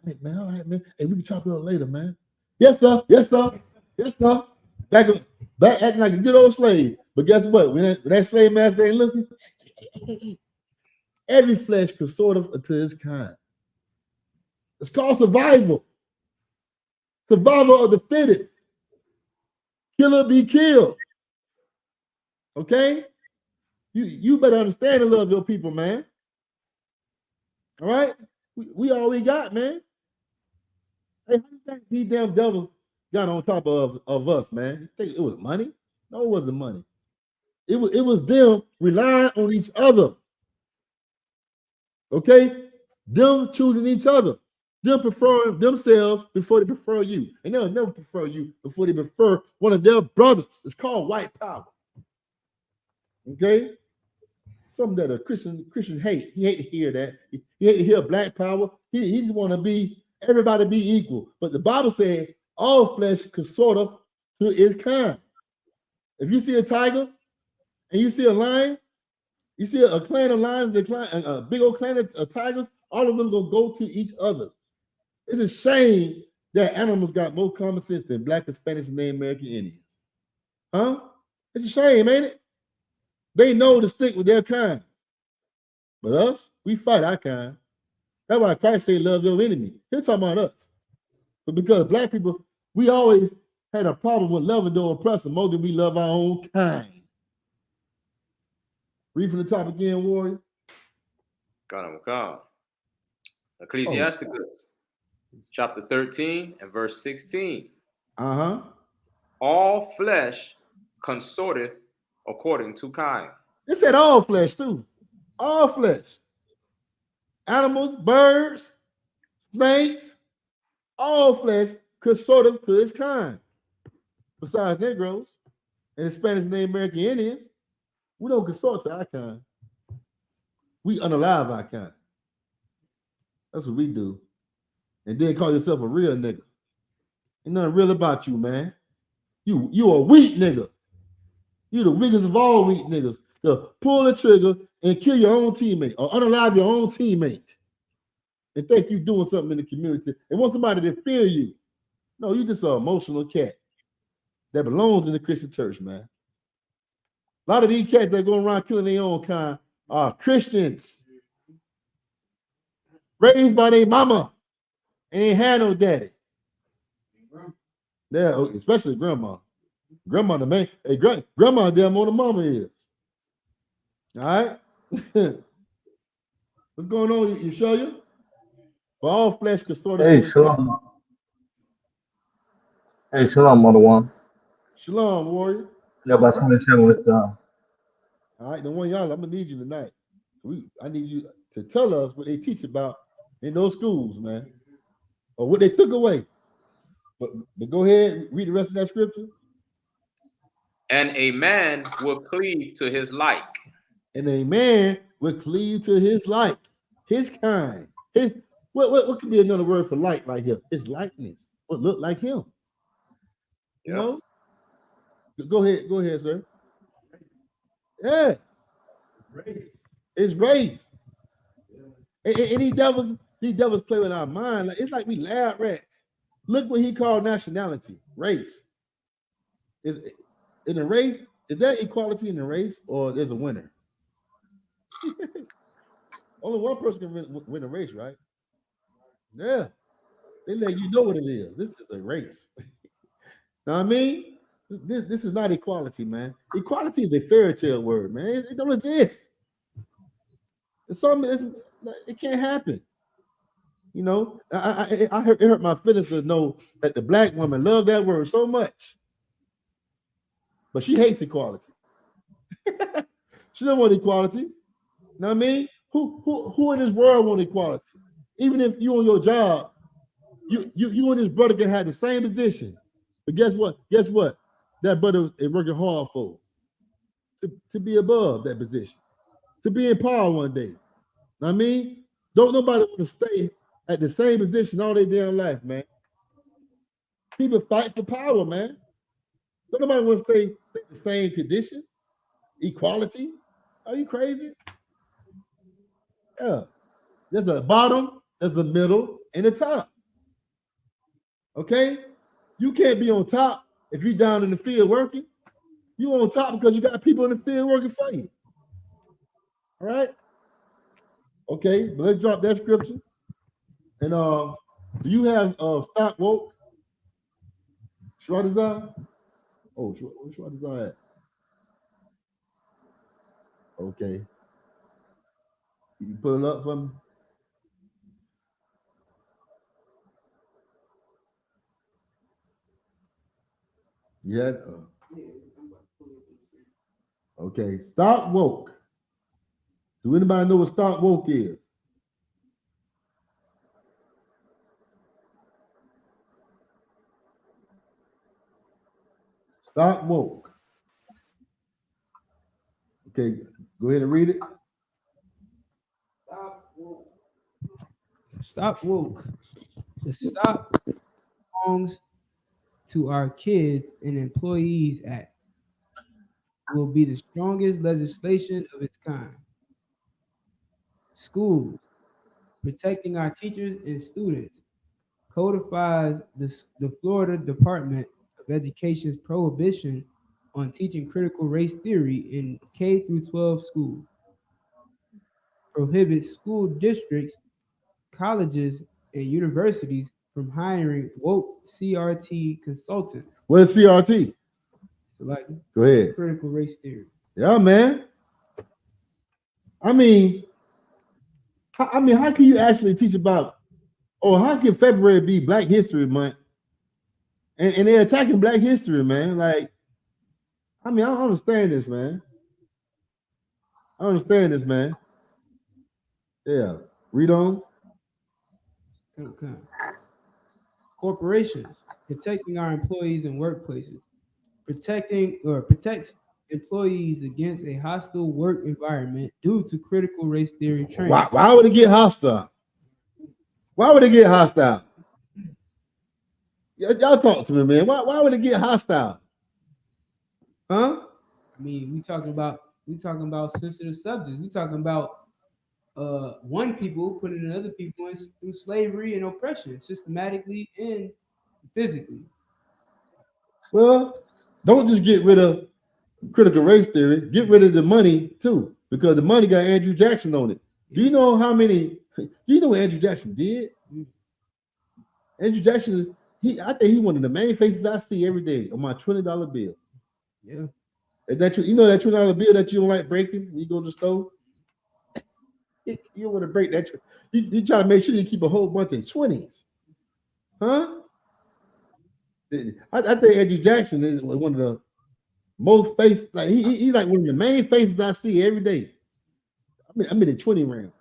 All right, man. Hey, we can chop it up later, man. Yes, sir. Yes, sir. Yes, sir. Back acting like a good old slave. But guess what? When that slave master ain't looking, every flesh consorteth unto its kind. It's called survival. Survival of the fittest. Killer be killed. Okay? You better understand and love your people, man. All right? We all we got, man. Hey, how do you think these damn devils got on top of us, man? You think it was money? No, it wasn't money. It was them relying on each other. Okay? Them choosing each other. Them preferring themselves before they prefer you. And they'll never prefer you before they prefer one of their brothers. It's called white power. Okay? Something that a Christian hate. He hate to hear that. He hate to hear black power. He just want to be everybody be equal. But the Bible said all flesh consorteth to its kind. If you see a tiger and you see a lion, you see a clan of lions, a big old clan of tigers, all of them gonna go to each other. It's a shame that animals got more common sense than Black, Hispanics, and Native American Indians. Huh? It's a shame, ain't it? They know to stick with their kind. But us, we fight our kind. That's why Christ said, love your enemy. He's talking about us. But because Black people, we always had a problem with loving the oppressor more than we love our own kind. Read from the top again, warrior. Come. Ecclesiasticus, chapter 13 and verse 16. All flesh consorteth according to kind. It said all flesh too. All flesh. Animals, birds, snakes, all flesh consorteth to its kind. Besides Negroes and Hispanics and Native American Indians, we don't consort to our kind. We unalive our kind. That's what we do. And then call yourself a real nigga. Ain't nothing real about you, man. You a weak nigga. You the weakest of all weak niggas. To pull the trigger and kill your own teammate or unalive your own teammate and think you doing something in the community and want somebody to fear you. No, you just an emotional cat that belongs in the Christian church, man. A lot of these cats that go around killing their own kind are Christians. Raised by their mama. Ain't had no daddy. Yeah, especially grandma. Grandma the man. Hey, grandma damn more than mama is. All right? What's going on? You show you? For all flesh could sort of. Hey, Shalom. Hey, Shalom, Mother One. Shalom, warrior. Yeah, but I'm with all right, the one y'all, I'm gonna need you tonight. I need you to tell us what they teach about in those schools, man. Or what they took away. But go ahead, read the rest of that scripture. And a man will cleave to his like. And a man will cleave to his like, his kind. His what could be another word for like right here? His likeness. What look like him. You know? Go ahead, sir. Yeah. Race. It's race. And these devils play with our mind. Like, it's like we lab rats. Look what he called nationality, race. Is in a race, is there equality in the race, or there's a winner? Only one person can win a race, right? Yeah. They let you know what it is. This is a race. Know what I mean? This is not equality, man. Equality is a fairy tale word, man. It don't exist. It's something. It can't happen. You know, I hurt my feelings to know that the black woman loves that word so much, but she hates equality. She don't want equality. You know what I mean? Who in this world want equality? Even if you on your job, you and this brother can have the same position, but guess what? That brother is working hard for to be above that position, to be in power one day. You know what I mean? Don't nobody want to stay at the same position all their damn life, man. People fight for power, man. Don't nobody want to stay in the same condition. Equality? Are you crazy? Yeah. There's a bottom, there's a middle, and a top. Okay? You can't be on top if you're down in the field working. You on top because you got people in the field working for you. All right? Okay, but let's drop that scripture. And do you have stop woke? Shwadazar? Oh, where's Shwadazar at? Okay. You put it up for me? Yeah. Okay. Stop woke. Do anybody know what stop woke is? Stop woke. Okay, go ahead and read it. Stop woke. The Stop Belongs to Our Kids and Employees Act will be the strongest legislation of its kind. Schools, protecting our teachers and students, codifies the Florida Department of Education's prohibition on teaching critical race theory in K through 12 schools. Prohibits school districts, colleges, and universities from hiring woke CRT consultants. What is CRT? Like, go ahead. Critical race theory. Yeah, man. I mean, how can you actually teach about, or how can February be Black History Month, and they're attacking Black history, man? Like, I mean, I don't understand this, man. I don't understand this, man. Yeah, read on. Okay. Corporations, protecting our employees and workplaces, protects employees against a hostile work environment due to critical race theory training. Why would it get hostile? Why would it get hostile? Y'all talk to me, man. Why would it get hostile? Huh? I mean, we talking about sensitive subjects. We talking about one people putting other people in through slavery and oppression, systematically and physically. Well, don't just get rid of critical race theory. Get rid of the money too, because the money got Andrew Jackson on it. Do you know how many? Do you know what Andrew Jackson did? Andrew Jackson, I think he's one of the main faces I see every day on my $20 bill. Yeah. And that you know that $20 bill that you don't like breaking when you go to the store? You don't want to break that. You try to make sure you keep a whole bunch of 20s. Huh? I think Andrew Jackson is one of the most face, like he's like one of the main faces I see every day. I'm in the 20 round.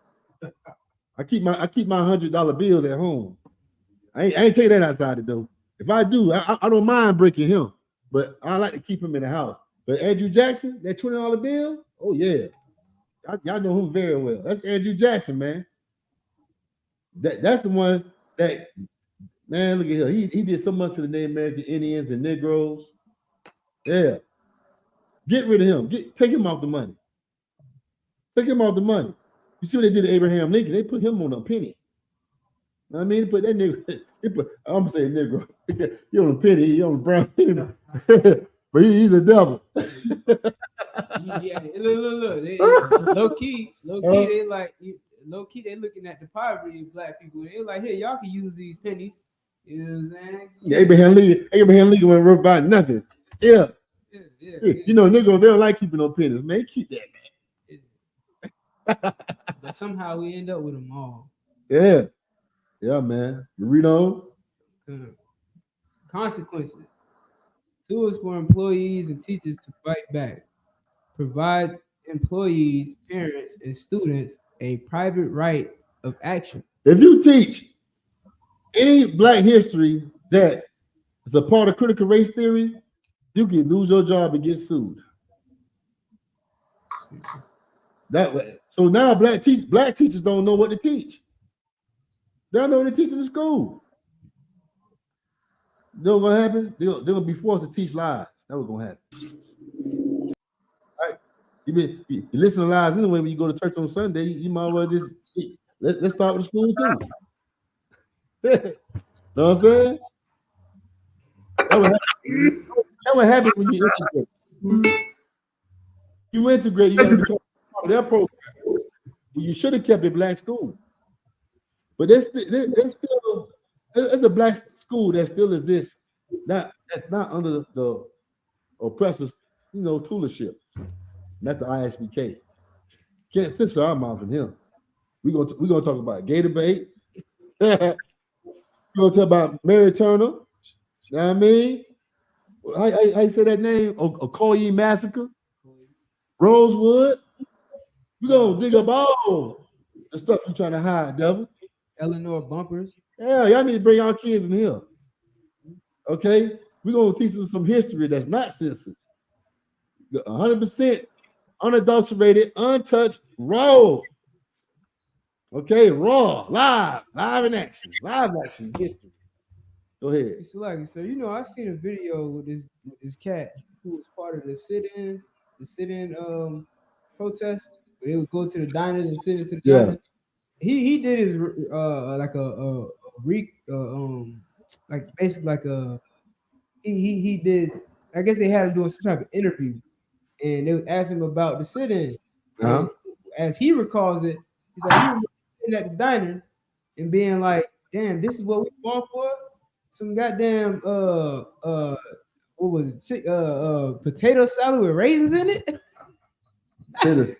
I keep my $100 bills at home. I ain't take that outside the door. If I do, I don't mind breaking him, but I like to keep him in the house. But Andrew Jackson, that $20 bill, oh yeah, y'all know him very well. That's Andrew Jackson, man. That's the one that, man, look at him. He did so much to the Native American Indians and Negroes. Yeah. Get rid of him. Take him off the money. Take him off the money. You see what they did to Abraham Lincoln? They put him on a penny. You know what I mean? They put that nigga, I'm gonna say Negro. He on a penny, he on a brown penny. But he's a devil. Yeah, look. Low key, they like low key. They looking at the poverty of black people. They like, hey, y'all can use these pennies. You know what I'm saying? Yeah, Abraham Lincoln went worth about nothing. Yeah. You know, Negro, they don't like keeping no pennies, man. Keep that, man. But somehow we end up with them all. Yeah, man. You read on. Consequences. Tools for employees and teachers to fight back. Provide employees, parents, and students a private right of action. If you teach any Black history that is a part of critical race theory, you can lose your job and get sued. That way. So now Black teachers don't know what to teach. They don't know what to teach in the school. You know what's gonna happen? They're gonna be forced to teach lies. That's what's gonna happen. All right. You listen to lies anyway when you go to church on Sunday. You might as well just let's start with the school too. Know what I'm saying? That what happens when you integrate. You integrate, you gotta become part of their program. You should have kept a Black school. But there's a Black school that still exists. That's not under the oppressor's, tutorship. That's the I.S.U.P.K. Can't censor our mouth from him. We're gonna talk about gay debate. We're gonna talk about Mary Turner. You know what I mean? How you say that name? Okoye Massacre. Rosewood. We're gonna dig up all the stuff you're trying to hide, devil. Eleanor Bumpers. Yeah, y'all need to bring our kids in here. Okay? We're gonna teach them some history that's not censored. 100% unadulterated, untouched, raw. Okay, raw, live in action, history. Go ahead. It's like, so I seen a video with this cat who was part of the sit-in protest. They would go to the diners and sit into the diners. He did his he did. I guess they had him doing some type of interview, and they would ask him about the sit-in. As he recalls it, he's like, he was sitting at the diner and being like, "Damn, this is what we fought for." Some goddamn what was it? Potato salad with raisins in it. Potato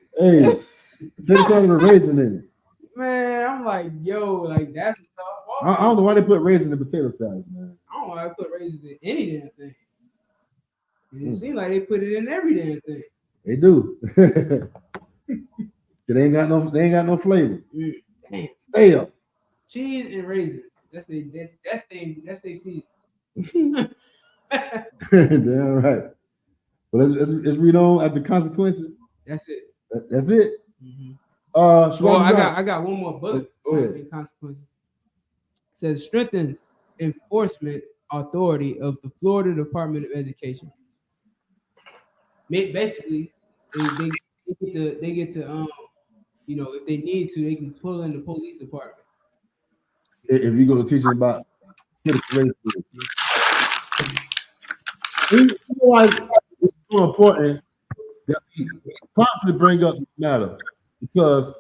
salad with raisins in it. Man, I'm like, yo, like that's tough. I don't know why they put raisins in the potato salad, man. I don't know why they put raisins in any damn thing. It seems like they put it in every damn thing. They do. They ain't got no flavor. Damn. Stay up. Cheese and raisins. That's they season. Damn right. Well, let's read on at the consequences. That's it. That's it. Mm-hmm. I got one more bullet. Go ahead. Consequences. It says strengthens enforcement authority of the Florida Department of Education. Basically, they get to if they need to, they can pull in the police department. If you go to teaching about critical race theory. It's so important that we constantly bring up this matter, because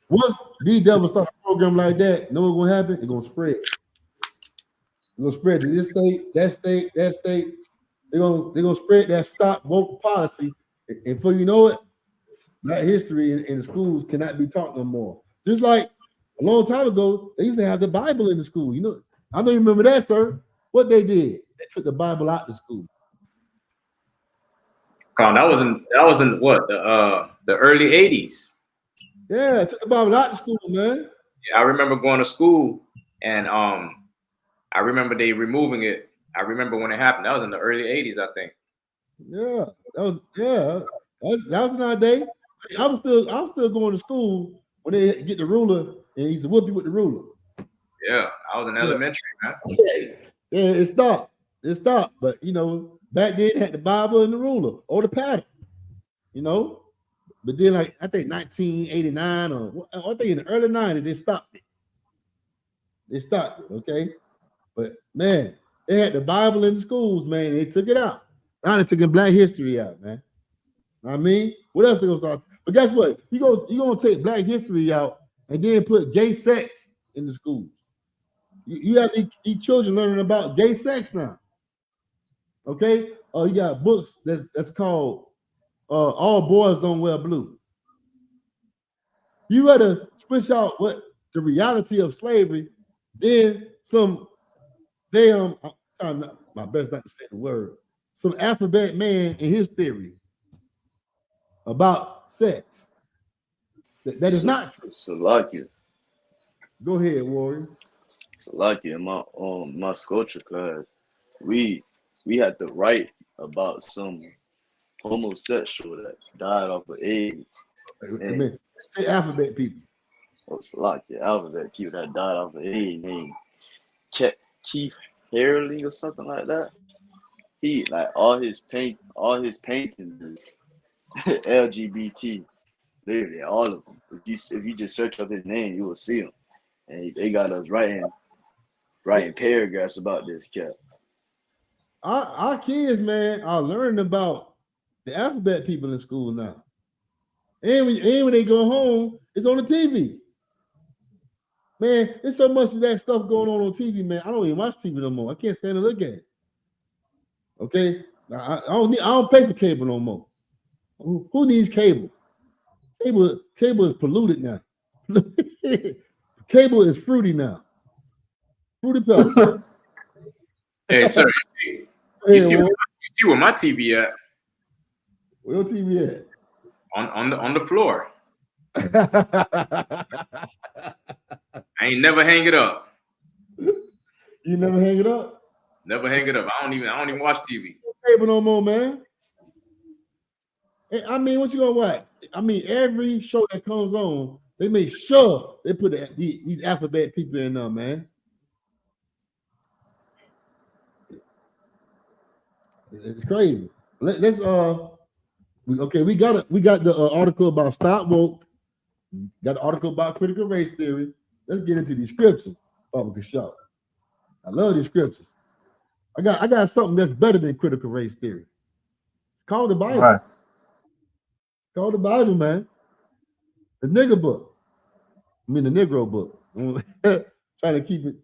once these devils start a program like that, know what's gonna happen? It's gonna spread. It's gonna spread to this state, that state, that state. They're gonna spread that stop woke policy, and before you know it, Black history in the schools cannot be taught no more. Just like a long time ago, they used to have the Bible in the school. I know you remember that, sir. What they did, they took the Bible out of school. That was in what, the early 80s. Yeah, took the Bible out of school, man. Yeah, I remember going to school, and I remember they removing it I remember when it happened. That was in the early 80s, I think. Yeah, that was nowadays. I was still going to school when they get the ruler and he used to whoop you with the ruler. Yeah, I was in elementary, man. Yeah, it stopped. It stopped. But you know, back then it had the Bible and the ruler or the pattern. You know, but then like I think 1989 or I think in the early 90s they stopped it. They stopped it, okay. But man, they had the Bible in the schools, man. They took it out. Now they're taking Black history out, man. I mean, what else they gonna start? But guess what? You gonna take Black history out and then put gay sex in the schools. You have these children learning about gay sex now. Okay? Oh, you got books that's called All Boys Don't Wear Blue. You rather switch out what the reality of slavery than some damn, I'm trying my best not to say the word, some alphabet man and his theory about sex. That is not true. Salakia. Go ahead, Warrior. Salakia, in my sculpture class, we had to write about some homosexual that died off of AIDS. Say alphabet people. Oh, Salakia, alphabet people that died off of AIDS named Keith Hairley or something like that. He like all his paintings is LGBT. Literally all of them. If you just search up his name, you will see him. And they got us writing paragraphs about this cat. Our kids, man, are learning about the alphabet people in school now. And when they go home, it's on the TV. Man, there's so much of that stuff going on TV, man. I don't even watch TV no more. I can't stand to look at it. Okay, I don't pay for cable no more. Who needs cable? Cable is polluted now. Cable is fruity now. Fruity Pebbles. Hey, sir, you see where my TV at? Where your TV at? On the floor. I ain't never hang it up. You never hang it up? Never hang it up. I don't even watch TV. Cable no more, man. I mean, what you gonna watch? I mean, every show that comes on, they make sure they put these alphabet people in there, man. It's crazy. Let's we got the article about Stop Woke. Got the article about critical race theory. Let's get into these scriptures. Show. I love these scriptures. I got something that's better than critical race theory. It's called the Bible. Right. It's called the Bible, man. The nigger book. I mean the Negro book. Trying to keep it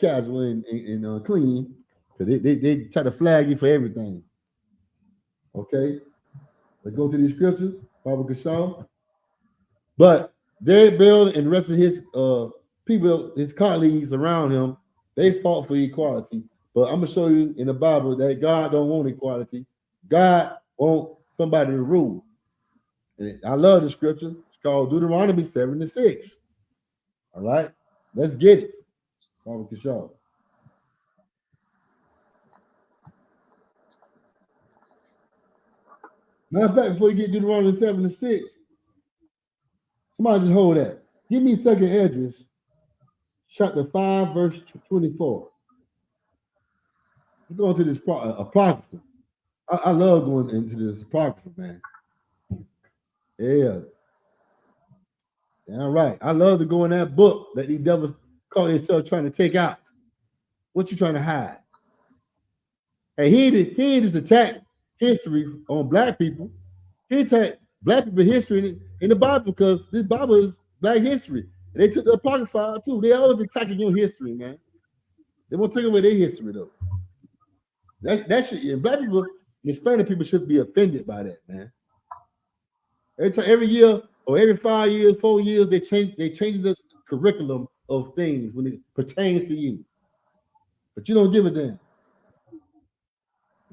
casual and clean. Because they try to flag you for everything. Okay. Let's go to these scriptures. Bible Kashaw. But Derrick Bell and the rest of his people, his colleagues around him, they fought for equality. But I'm gonna show you in the Bible that God don't want equality. God wants somebody to rule. And I love the scripture. It's called Deuteronomy 7:6. All right, let's get it. Bible Kashaw. Matter of fact, before you get Deuteronomy 7:6, somebody just hold that. Give me 2nd Esdras, chapter 5, verse 24. Let's go into this apocrypha. I love going into this apocrypha, man. Yeah. All right. I love to go in that book that these devils call themselves trying to take out. What you trying to hide? And he ain't just attack history on black people. He attacked black people history in the Bible because this Bible is black history. And they took the apocrypha out too. They always attacking your history, man. They won't take away their history though. That should, black people, Hispanic people should be offended by that, man. Every year or every 5 years, 4 years, they change the curriculum of things when it pertains to you. But you don't give a damn.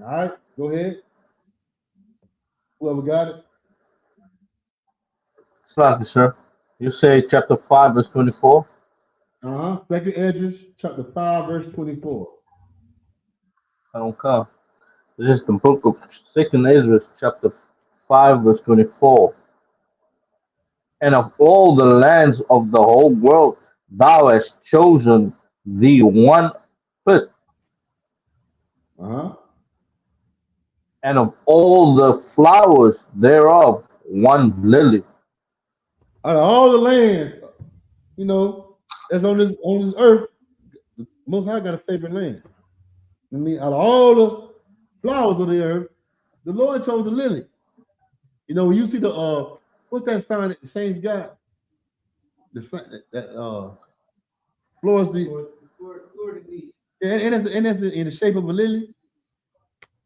All right, go ahead. Whoever got it. Exactly, sir. You say chapter 5, verse 24? 2nd Esdras, chapter 5, verse 24. Okay. This is the book of Second Ezra, chapter 5, verse 24. And of all the lands of the whole world, thou hast chosen thee one fit, Uh-huh. and of all the flowers thereof, one lily. Out of all the lands, that's on this earth, the Most High got a favorite land. I mean, out of all the flowers of the earth, the Lord chose the lily. When you see the what's that sign that the saints got? The sign that floors the and that's in the shape of a lily.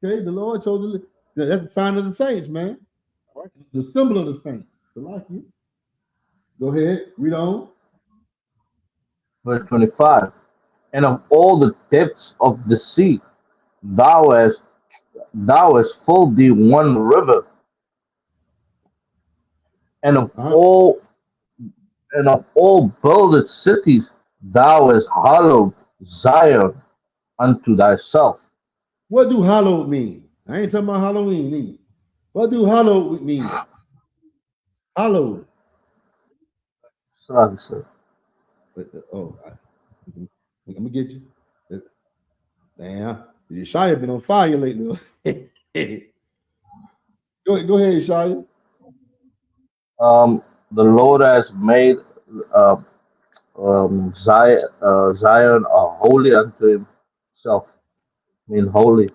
Okay, the Lord chose the lily. That's the sign of the saints, man. The symbol of the saints. I like you. Go ahead, read on. Verse 25. And of all the depths of the sea, thou hast filled thee one river, and of Uh-huh. all builded cities, thou hast hallowed Zion unto thyself. What do hallowed mean? I ain't talking about Halloween either. What do hallowed mean? Hallowed. Sorry, sir. Let me get you. Damn, Yeshaya been on fire lately. Go ahead, Yeshaya. The Lord has made Zion holy unto himself. Mean holy,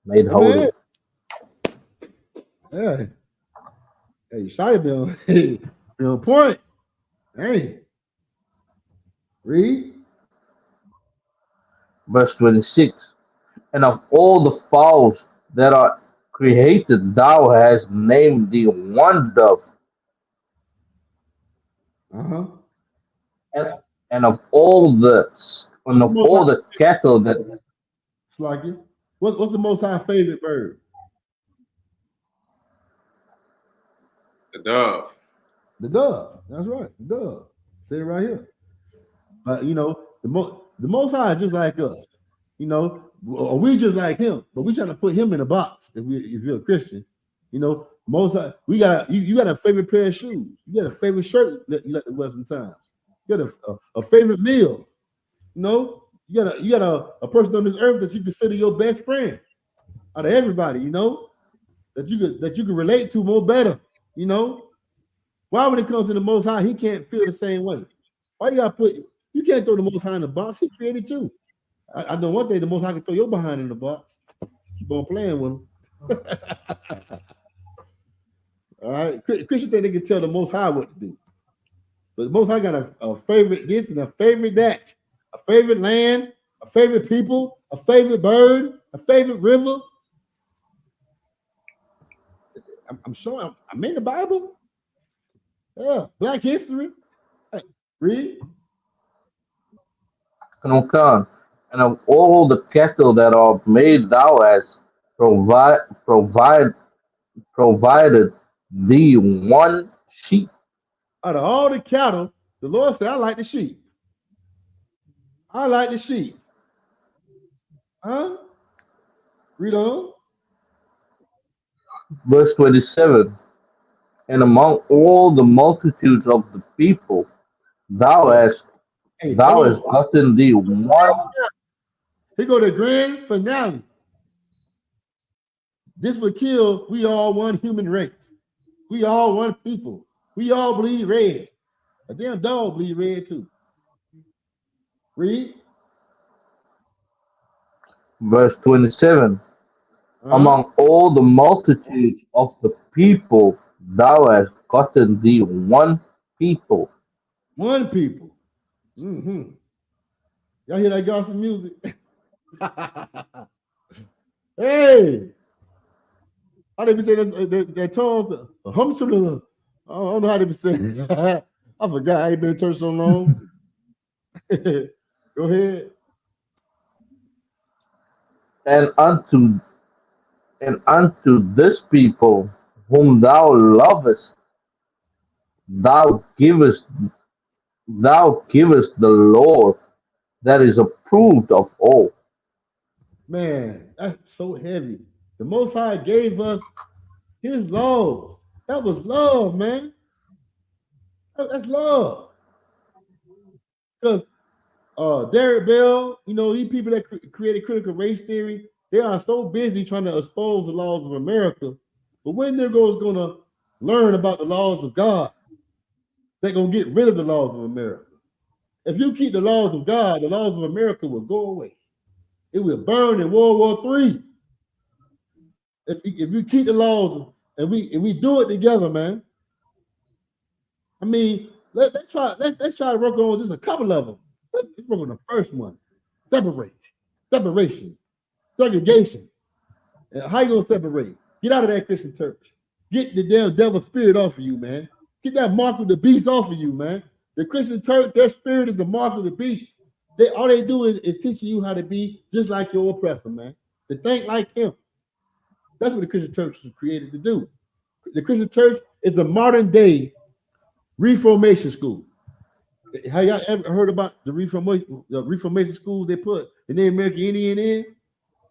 made holy. Yeah. Hey, Yeshaya been on point. Hey. Read. Verse 26. And of all the fowls that are created, thou hast named thee one dove. Uh-huh. And of all the cattle that It's like it. What's the most high favorite bird? The dove. The dove. That's right. The dove. Say it right here. But the most high is just like us. Or we just like him, but we trying to put him in a box if you're a Christian. Most high, you got a favorite pair of shoes. You got a favorite shirt that you like to wear sometimes. You got a favorite meal. You got a person on this earth that you consider your best friend out of everybody, that you can relate to more better, Why when it comes to the Most High, he can't feel the same way? Why you can't throw the Most High in the box? He created you. I know one day the Most High can throw your behind in the box. Keep on playing with him. All right, Christians think they can tell the Most High what to do, but the Most High got a favorite this and a favorite that, a favorite land, a favorite people, a favorite bird, a favorite river. I'm showing. I'm in the Bible. Yeah, Black history. Hey, read. and of all the cattle that are made, thou hast provided thee one sheep. Out of all the cattle, the Lord said, I like the sheep. I like the sheep. Huh? Read on. Verse 27. And among all the multitudes of the people, thou hast gotten thee one. Here go the grand finale. This would kill. We all one human race. We all one people. We all bleed red. A damn dog bleed red too. Read. Verse 27. Among all the multitudes of the people, thou hast gotten thee one people. One people. Mm-hmm. Y'all hear that gospel music? Hey, how they be saying that tongues? I don't know how they be saying. I forgot. I ain't been in church so long. Go ahead. And unto this people whom thou lovest, thou givest the Lord that is approved of all. Man, that's so heavy. The Most High gave us His laws. That was love, man. That's love. Because Derrick Bell, these people that created critical race theory, they are so busy trying to expose the laws of America. But when Negroes going to learn about the laws of God, they're going to get rid of the laws of America. If you keep the laws of God, the laws of America will go away. It will burn in World War III. If we keep the laws and we do it together, man. I mean, let's try to work on just a couple of them. Let's work on the first one. Separation, segregation. How you gonna separate? Get out of that Christian church. Get the damn devil spirit off of you, man. Get that mark of the beast off of you, man. The Christian church, their spirit is the mark of the beast. All they do is teaching you how to be just like your oppressor, man. To think like him. That's what the Christian church was created to do. The Christian church is the modern day Reformation school. Have y'all ever heard about the Reformation schools they put the Native American Indian in?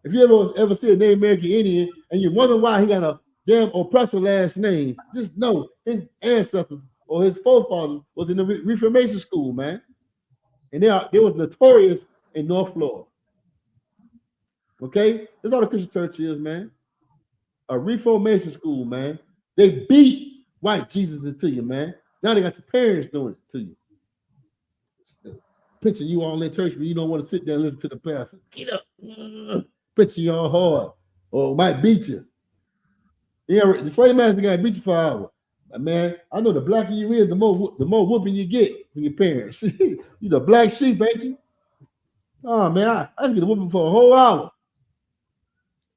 If you ever see a Native American Indian and you wonder why he got a damn oppressor last name, just know his ancestors or his forefathers was in the Reformation school, man. And they was notorious in North Florida. Okay? That's all the Christian church is, man. A Reformation school, man. They beat white Jesus into you, man. Now they got your parents doing it to you. Picture you all in church, but you don't want to sit there and listen to the pastor. Get up. Picture you all hard. Or might beat you. The slave master got to beat you for an hour. Man, I know the blacker you is, the more whooping you get from your parents. You the black sheep, ain't you? Oh, man, I just get a whooping for a whole hour.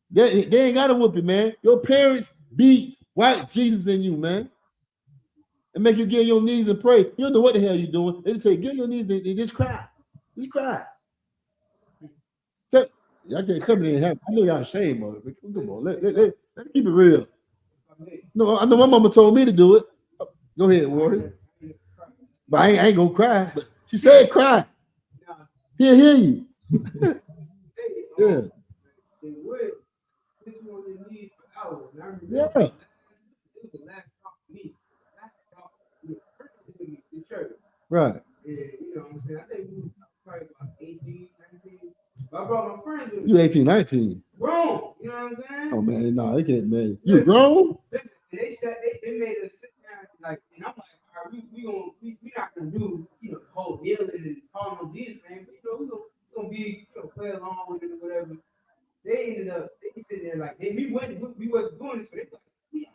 They ain't got a whooping, man. Your parents beat white Jesus in you, man. And make you get on your knees and pray. You don't know what the hell you're doing. They just say, get on your knees and just cry. Just cry. Y'all can't tell me they have. I know y'all ashamed of it, but come on, let's keep it real. No, I know my mama told me to do it. Go ahead, Warren. But I ain't gonna cry. But she said cry. He'll hear you. Yeah. Yeah. Right. Yeah, you know what I'm saying? I think we was probably about 18, 19. But I brought my friends with me. You 18, 19. Grown, you know what I'm saying? Oh man, no, they can't, man. You grown? They said they made us sit down like, and I'm like, all right, we not gonna do, the whole kneeling and calling on Jesus, man. But, we gonna be, play along with it or whatever. They ended up, they sitting there like, we wasn't doing this, but they like, yeah,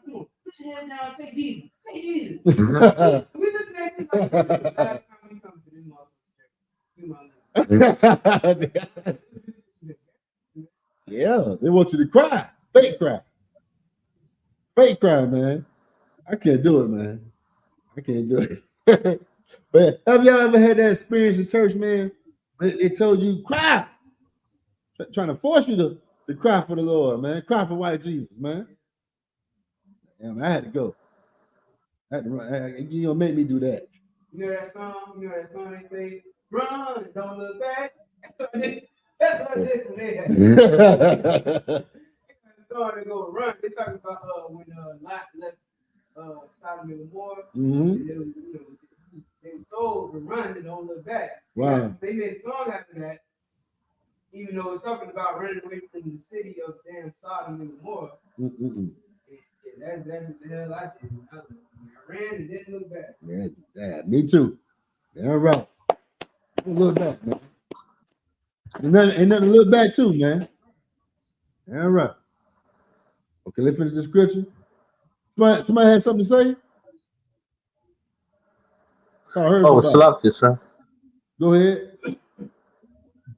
put your head down, take Jesus, take Jesus. We looking at it like, last time we come to this motherfucker. Yeah, they want you to cry. Fake cry. Fake cry, man. I can't do it, man. I can't do it. But have y'all ever had that experience in church, man? They told you cry. Trying to force you to cry for the Lord, man. Cry for white Jesus, man. Yeah, man, I had to go. I had to run. You don't make me do that. You know that song? They say, run, don't look back. That's what they had. They go run. They talking about when Lot left Sodom and Gomorrah. Mm-hmm. They were told to run and don't look back. Wow. They made a song after that, even though it's talking about running away from the city of damn Sodom and Gomorrah. That's the hell I did. I ran and didn't look back. Yeah, me too. All right. Don't look back, man. Ain't nothing to look back to, man. All right. Okay, let's finish the scripture. Somebody had something to say? Slav, sir. Go ahead.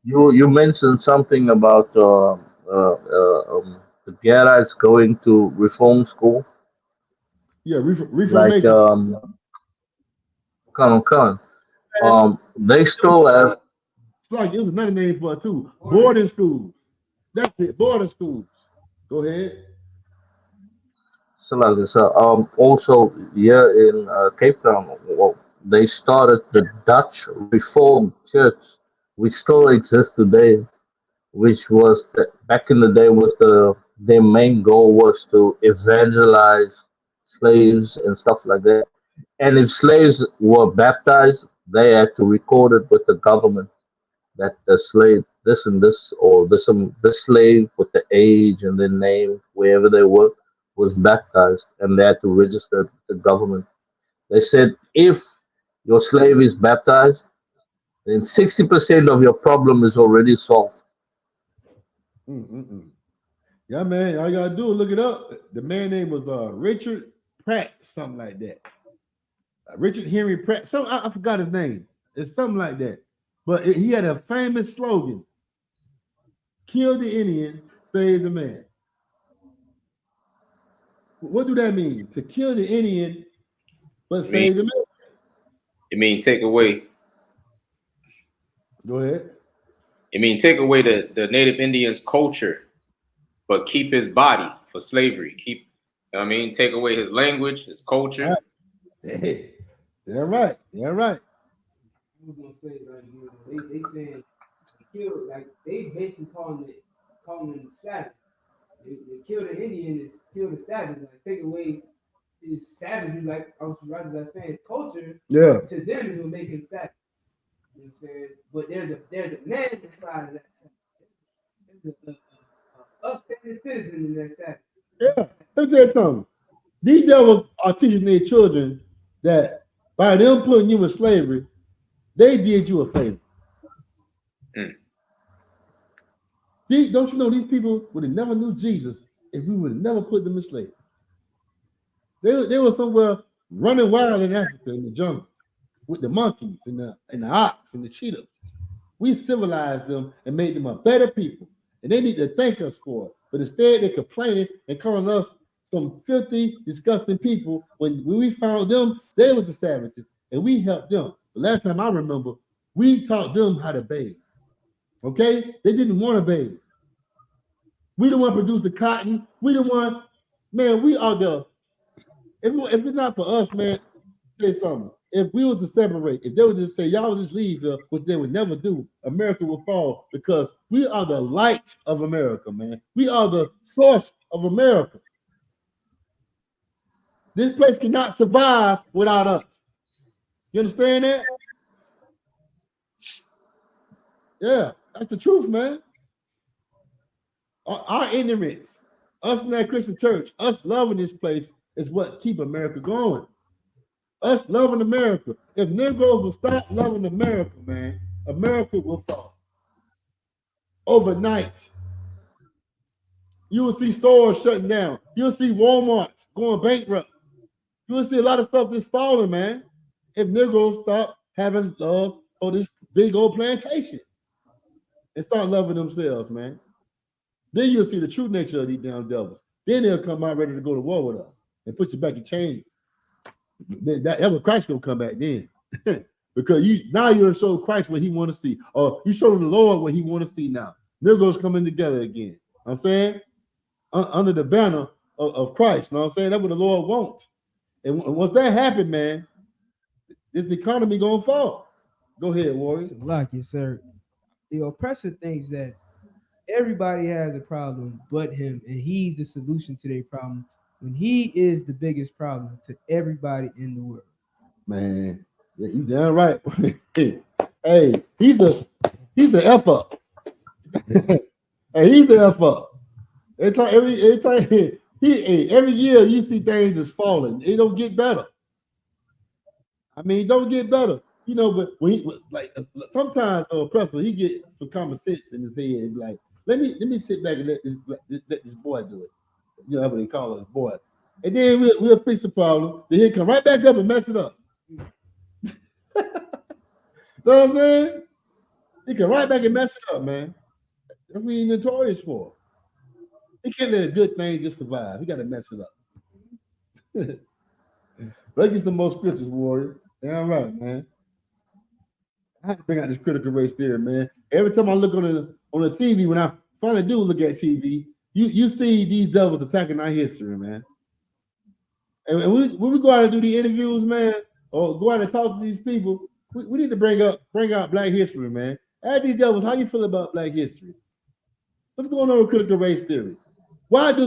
You mentioned something about the Gadites going to reform school. Yeah, reformation. Like come on. They still have. It's like it was another name for it too. Boarding schools. That's it. Boarding schools. Go ahead. So like this. Also here in Cape Town, well, they started the Dutch Reformed Church, which still exists today. which was back in the day was their main goal was to evangelize slaves and stuff like that. And if slaves were baptized, they had to record it with the government that the slave this and this or this slave with the age and their name wherever they work was baptized, and they had to register it with the government. They said if your slave is baptized, then 60% of your problem is already solved. Yeah, man. All you gotta do is look it up. The man name was Richard Pratt, something like that. Richard Henry Pratt. I forgot his name. It's something like that. But he had a famous slogan: "Kill the Indian, save the man." What do that mean? To kill the Indian, but save the man. You mean take away? Go ahead. You mean take away the Native Indian's culture, but keep his body for slavery. Keep, you know what I mean, take away his language, his culture. Right. Hey, they're right. They're right. I was gonna say, like, they saying kill, like they basically calling them savage. They kill the Indian is kill the savage, like take away his savage, like I was saying, culture. Yeah. To them is what make him savage. You know what I'm saying? But there's a man inside of that savage. There's a upstanding citizen in that savage. Yeah. Let me tell you something. These devils are teaching their children that by them putting you in slavery, they did you a favor. Don't you know these people would have never knew Jesus if we would have never put them in slavery? They were somewhere running wild in Africa in the jungle with the monkeys and the ox and the cheetahs. We civilized them and made them a better people, and they need to thank us for it. But instead, they're complaining and calling us some filthy, disgusting people. When we found them, they was the savages, and we helped them. The last time I remember, we taught them how to bathe. Okay? They didn't want to bathe. We the one produced the cotton. We the one, man, we are the, if it's not for us, man, say something. If we was to separate, if they would just say, y'all just leave here, which they would never do, America will fall, because we are the light of America, man. We are the source of America. This place cannot survive without us. You understand that? Yeah, that's the truth, man. Our ignorance, us in that Christian church, us loving this place is what keep America going. Us loving America. If Negroes will stop loving America, man, America will fall. Overnight. You will see stores shutting down. You'll see Walmart's going bankrupt. You will see a lot of stuff that's falling, man. If Negroes stop having love for this big old plantation and start loving themselves, man. Then you'll see the true nature of these damn devils. Then they'll come out ready to go to war with us and put you back in chains. That ever Christ gonna come back then. Because you show Christ what he want to see, or you show the Lord what he want to see now. Negroes coming together again. I'm saying under the banner of Christ. You know what I'm saying? That's what the Lord wants. And once that happens, man, this economy gonna fall. Go ahead, Warriors. Like you, sir. The oppressor thinks that everybody has a problem but him, and he's the solution to their problem when he is the biggest problem to everybody in the world. Man, yeah, you damn right. Hey, he's the F up. Hey, he's the F up. Every year you see things is falling. It don't get better. I mean, it don't get better. You know, but when sometimes the oppressor, he get some common sense in his head and be like, let me sit back and let this boy do it. You know what they call us, boy. And then we'll fix the problem. Then he'll come right back up and mess it up. You know what I'm saying? He come right back and mess it up, man. That's what he's notorious for. He can't let a good thing just survive. He got to mess it up. Let's get some more scriptures, Warrior. Yeah, all right, man. I have to bring out this critical race theory, man. Every time I look on the TV, when I finally do look at TV, you see these devils attacking our history, man. And when we go out and do the interviews, man, or go out and talk to these people, we need to bring out Black history, man. Ask these devils, how you feel about Black history? What's going on with critical race theory? Why do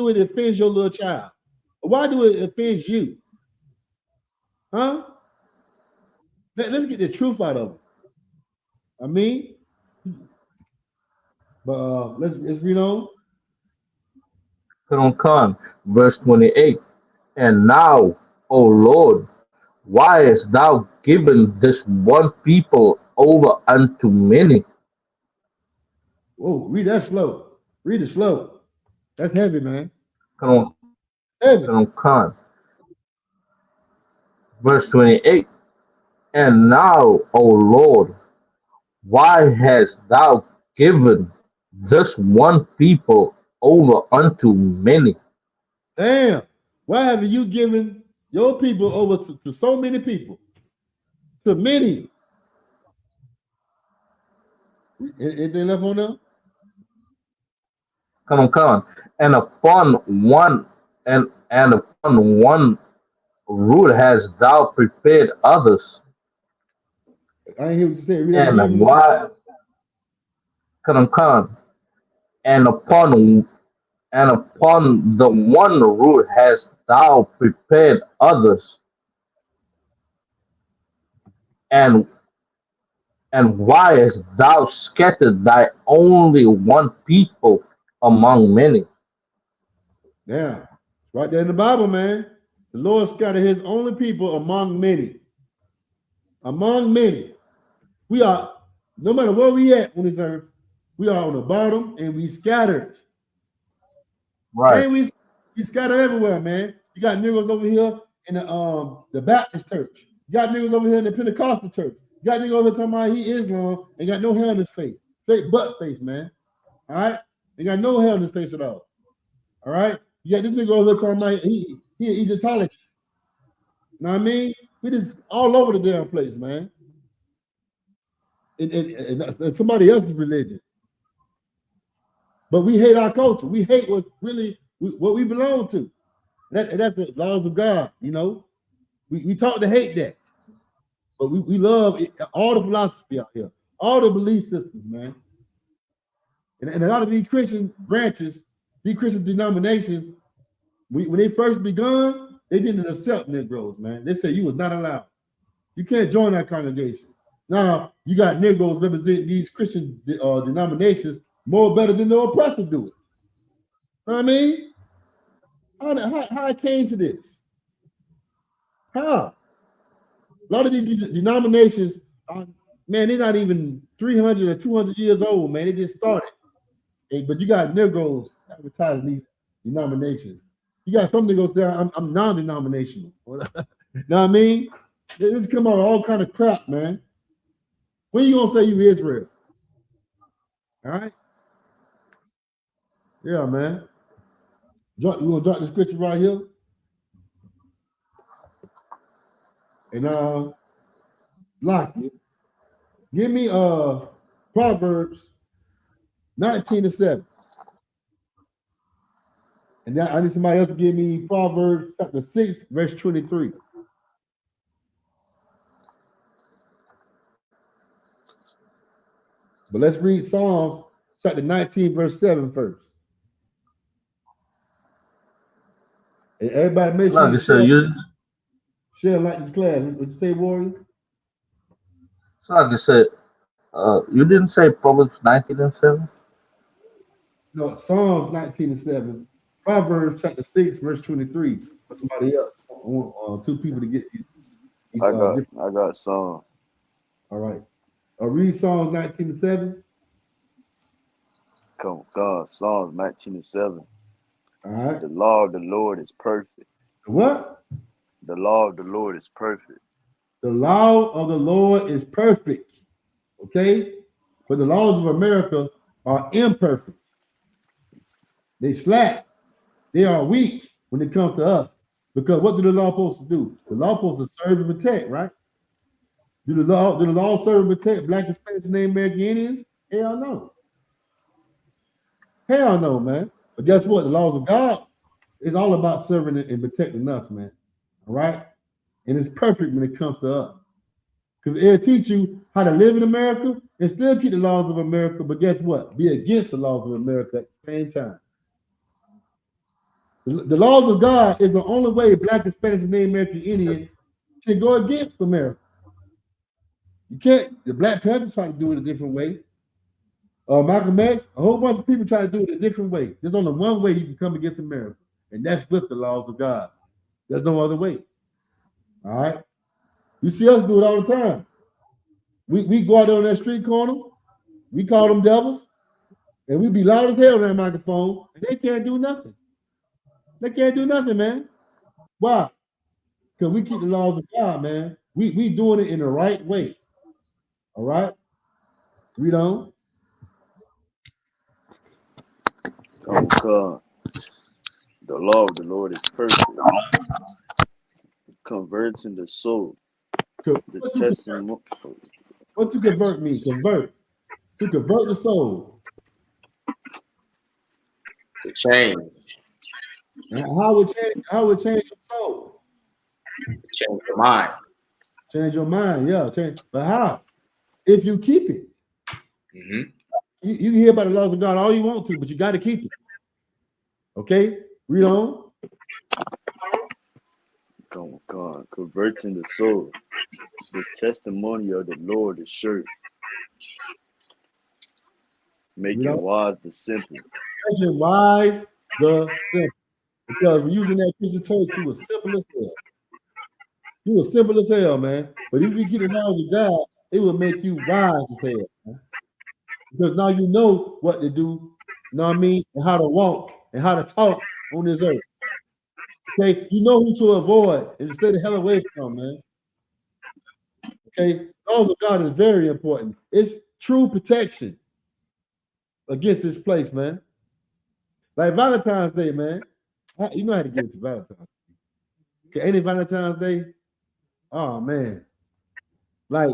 it offend your little child? Why do it offend you? Huh? Let's get the truth out of it. I mean, but let's read on. Verse 28. And now, O Lord, why hast thou given this one people over unto many? Whoa, read that slow. Read it slow. That's heavy, man. Heavy. Verse 28. And now, O Lord, why hast thou given this one people over unto many? Damn. Why have you given your people over to so many people? To many. Anything left on them? Come on. And upon one root hast thou prepared others. I ain't hear what you said. And why? Come on. And upon the one root hast thou prepared others. And why hast thou scattered thy only one people among many? Yeah, right there in the Bible, man. The Lord scattered his only people among many. Among many. We are, no matter where we at on this earth, we are on the bottom and we scattered. Right. And we scattered everywhere, man. You got niggas over here in the Baptist church. You got niggas over here in the Pentecostal church. You got niggas over here talking about he Islam and got no hair on his face. Straight butt face, man. All right? They got no hair on his face at all. All right? You got this nigga over here talking about he Egyptologist. You know what I mean? We just all over the damn place, man. And somebody else's religion. But we hate our culture. We hate what we belong to. That's the laws of God, you know. We taught to hate that. But we love it, all the philosophy out here, all the belief systems, man. And a lot of these Christian branches, these Christian denominations, when they first begun, they didn't accept Negroes, man. They said you was not allowed. You can't join that congregation. Now, you got Negroes representing these Christian denominations more better than the oppressors do it. You know what I mean? How I came to this? How? A lot of these denominations, man, they're not even 300 or 200 years old, man. They just started. Hey, but you got Negroes advertising these denominations. You got some Negroes there, I'm non-denominational. You know what I mean? They just come out with all kind of crap, man. When you gonna say you Israel? All right? Yeah, man. You gonna drop the scripture right here? And lock it. Give me Proverbs 19:7. And now I need somebody else to give me Proverbs chapter 6, verse 23. But let's read Psalms chapter 19, verse 7 first. And everybody make sure share like this class. What you say, Warrior? So like I said, you didn't say Proverbs 19:7? No, Psalms 19:7. Proverbs chapter 6, verse 23. For somebody else. I want two people to get these. I got some. All right. Read Psalms 19:7. Come on, Psalms 19:7. All right. The law of the Lord is perfect. What? The law of the Lord is perfect. The law of the Lord is perfect. Okay? But the laws of America are imperfect. They slack. They are weak when it comes to us. Because what do the law supposed to do? The law supposed to serve and protect, right? Do the law serve and protect Black, Hispanics, and Native American Indians? Hell no. Hell no, man. But guess what? The laws of God is all about serving and protecting us, man. All right? And it's perfect when it comes to us. Because it'll teach you how to live in America and still keep the laws of America, but guess what? Be against the laws of America at the same time. The laws of God is the only way Black, Hispanics, and Native American Indian can go against America. You can't. The Black Panthers try to do it a different way. Malcolm X, a whole bunch of people try to do it a different way. There's only one way you can come against America, and that's with the laws of God. There's no other way. All right? You see us do it all the time. We go out there on that street corner, we call them devils, and we be loud as hell on that microphone, and they can't do nothing. They can't do nothing, man. Why? Because we keep the laws of God, man. We doing it in the right way. All right? Read on. Oh God. The law of the Lord is perfect, converting the soul. The testimony. What to convert mean? Convert. To convert the soul. To change. And how would change your soul? Change your mind. Change your mind, yeah. Change. But how? If you keep it. Mm-hmm. You can hear about the laws of God all you want to, but you got to keep it. Okay? Read on. Oh God, converting the soul. The testimony of the Lord is sure. Making wise the simple. Making wise the simple. Because we're using that Christian church, you were simple as hell. You were simple as hell, man. But if you get the laws of God, it will make you wise as hell. Man. Because now you know what to do, you know what I mean? And how to walk and how to talk on this earth. Okay, you know who to avoid and to stay the hell away from, man. Okay, laws of God is very important. It's true protection against this place, man. Like Valentine's Day, man. You know how to get it to Valentine's Day. Okay, ain't it Valentine's Day? Oh man. Like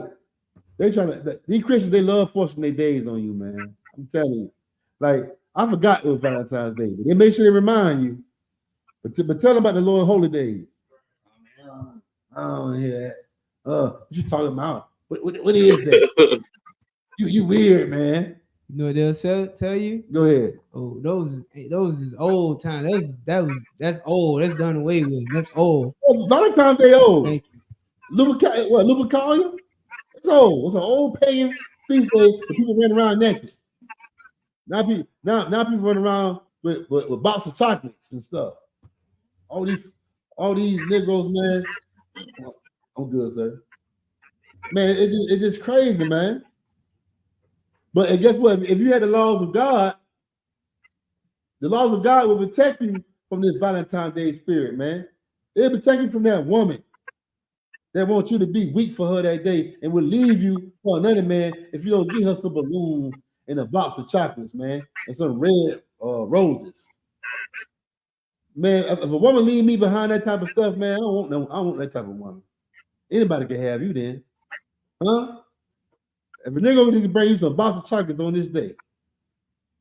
they trying to these Christians, they love forcing their days on you, man. I'm telling you. Like, I forgot it was Valentine's Day, but they make sure they remind you. But tell them about the Lord Holy Days. I don't hear that. What you talking about? What is that? you weird, man. You know what they'll tell you? Go ahead. Oh, those is old time. That's old. That's done away with. That's old. Oh, Valentine's Day old. Thank you. Lupercalia? It's old. It's an old pagan feast day that people run around naked. Now people run around with box of chocolates and stuff. All these Negroes, man. I'm good, sir. Man, it's just crazy, man. But and guess what? If you had the laws of God will protect you from this Valentine's Day spirit, man. It'll protect you from that woman that wants you to be weak for her that day and will leave you for another man if you don't get her some balloons and a box of chocolates, man, and some red roses. Man, if a woman leave me behind that type of stuff, man, I don't want that type of woman. Anybody can have you then. Huh? If a nigga can bring you some box of chocolates on this day,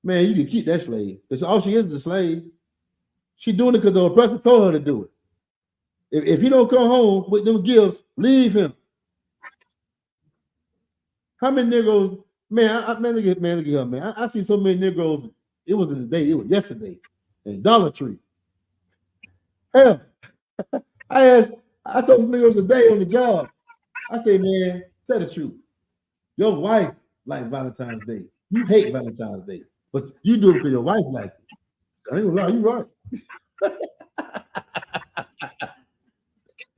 man, you can keep that slave. Because all she is a slave. She doing it because the oppressor told her to do it. If he don't come home with them gifts, leave him. How many Negroes, man, look at her, man. I see so many Negroes. It wasn't today, it was yesterday. In Dollar Tree. Hell, I told some Negroes today on the job. I say, man, tell the truth. Your wife likes Valentine's Day. You hate Valentine's Day, but you do it because your wife likes it. I ain't gonna lie, you right.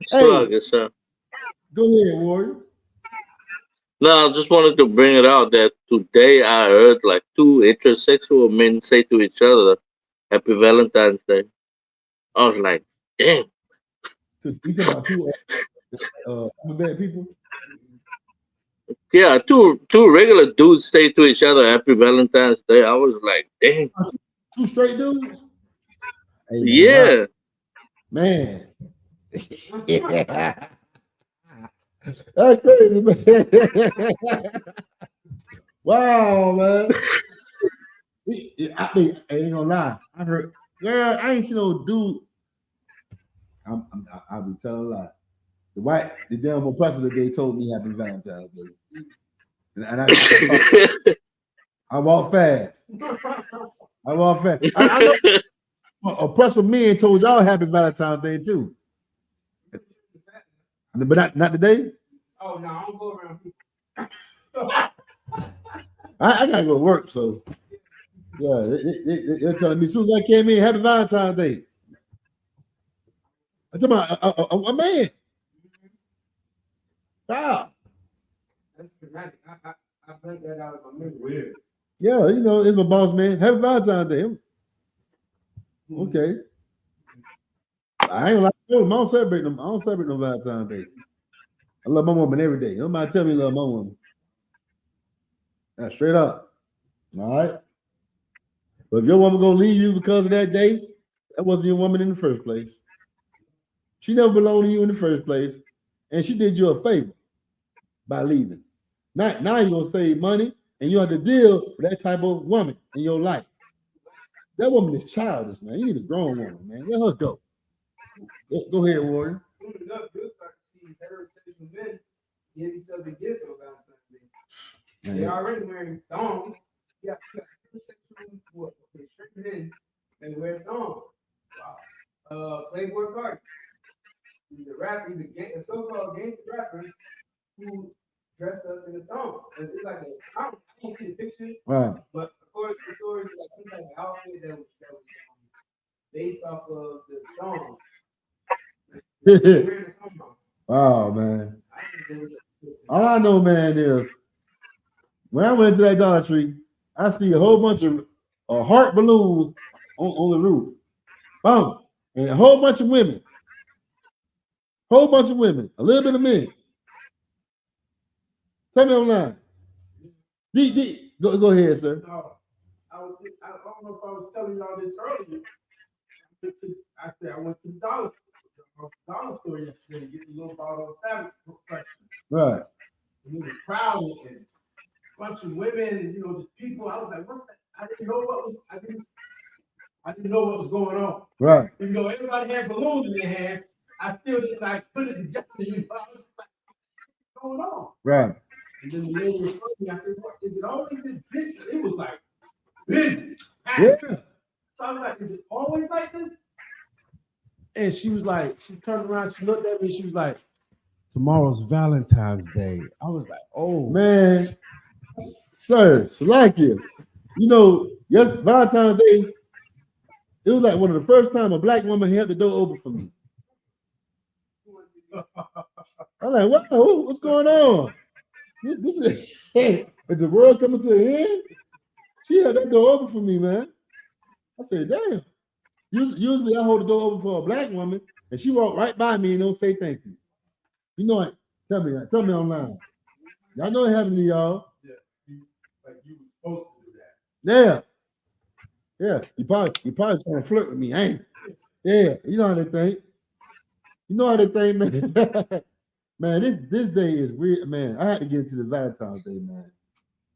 Hey, sir. Go ahead, Warrior. No, I just wanted to bring it out that today I heard like two heterosexual men say to each other, "Happy Valentine's Day." I was like, "Damn." You talking about two bad people? Yeah, two regular dudes say to each other, "Happy Valentine's Day." I was like, "Damn." Two straight dudes? Hey, man, yeah. Wow. Man. That's crazy, man. Wow, man. I ain't gonna lie. I heard, yeah, I ain't seen no dude. I'll be telling a lie. the damn oppressor that they told me Happy Valentine's Day. And I walk fast. I walk fast. I know oppressor men told y'all Happy Valentine's Day too. But not today. Oh no, I don't go around people. I gotta go to work, so yeah, they're telling me as soon as I came in, Happy Valentine's Day. I'm talking about a man. Wow. That's dramatic. I bring that out of my memory. Weird. Yeah, you know, it's my boss man. Happy Valentine's Day. Okay. I ain't like I don't celebrate them. I don't celebrate no Valentine's Day. I love my woman every day. Nobody tell me I love my woman. That's straight up. All right. But if your woman gonna leave you because of that day, that wasn't your woman in the first place. She never belonged to you in the first place, and she did you a favor by leaving. Now you're gonna save money, and you have to deal with that type of woman in your life. That woman is childish, man. You need a grown woman, man. Let her go. Go ahead, Warren. Soon enough, you'll start to see heterosexual men give each other gifts on Valentine's Day. They already wearing thongs. Yeah, heterosexual men and wear thongs. Wow. Playboy Cardi. He's a rapper, a so-called gangster rapper who dressed up in a thong. It's like I can't see the picture, right. But of course the story is like some type of outfit that was based off of the thong. Wow, man. All I know, man, is when I went into that Dollar Tree, I see a whole bunch of heart balloons on the roof. Boom. And a whole bunch of women. Whole bunch of women. A little bit of men. Tell me online. Go ahead, sir. I don't know if I was telling y'all this earlier. I went to the dollar store yesterday to get a little bottle of fabric refreshment. Right. And it was crowded and a bunch of women and just people. I was like, what? I didn't know what was going on. Right. Even though everybody had balloons in their hands, I still didn't put it together. I was like, what's going on? Right. And then the lady was talking. I said, what? Is it always this busy? It was like busy. Yeah. So I was like, is it always like this? And she was like, she turned around, she looked at me, she was like, tomorrow's Valentine's Day. I was like, oh man, sir, Salakia. Yes, Valentine's Day, it was like one of the first time a black woman held the door open for me. I'm like, wow, what's going on? This is is the world coming to an end? She had that door open for me, man. I said, damn. Usually I hold the door open for a black woman and she walk right by me and don't say thank you. You know what? Tell me online. Y'all know it happened to y'all. Yeah, you were supposed to do that. Yeah. You probably trying to flirt with me, ain't you? Yeah, you know how they think. Man. Man, this day is weird, man. I had to get into the Valentine's Day, man.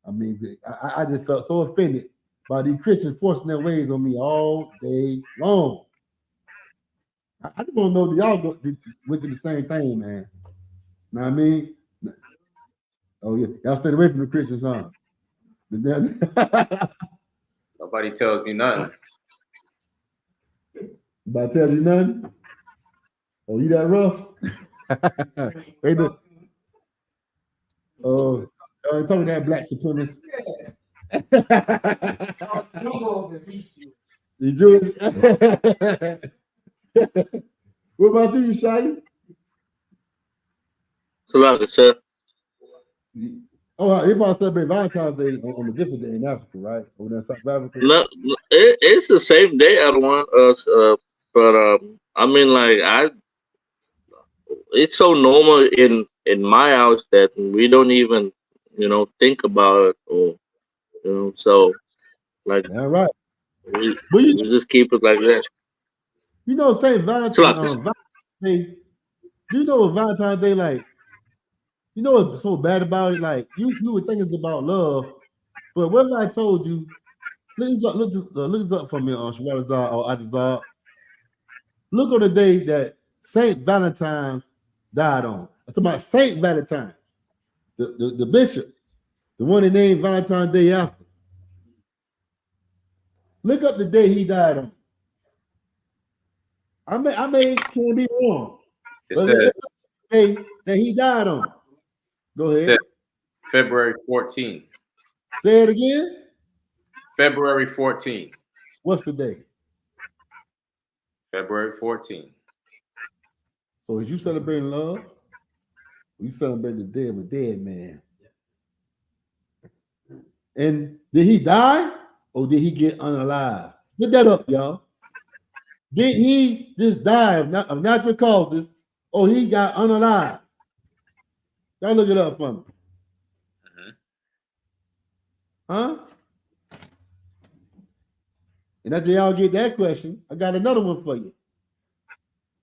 I mean, I just felt so offended by these Christians forcing their ways on me all day long. I just want to know that y'all went through the same thing, man. Know what I mean? Oh yeah, y'all stayed away from the Christians, huh? Nobody tells me nothing. Nobody tells you nothing? Oh, you that rough? Oh, talking that black supremacist. You Jewish? What about you, Shai? Salaam, sir. Oh, everybody celebrate Valentine's Day on a different day in Africa, right? Over there in South Africa. No, it's the same day at one. But I mean, it's so normal in my house that we don't even think about it, or so like. All right. We just keep it like that. Saint Valentine's Day. You know what Valentine's Day like? You know what's so bad about it? Like you would think it's about love, but what if I told you? Look this up for me on Shawazar or Adizar. Look on the day that Saint Valentine's died on. I'm talking about Saint Valentine, the bishop, the one that named Valentine's Day after. Look up the day he died on. I can't be wrong. It But says look up the day that he died on. Go ahead. February 14. Say it again. February 14. What's the day? February 14. So is you celebrating love? Or you celebrating the day of a dead man? And did he die or did he get unalive? Look that up, y'all. Did he just die of natural causes or he got unalive? Y'all look it up for me. Huh? And after y'all get that question, I got another one for you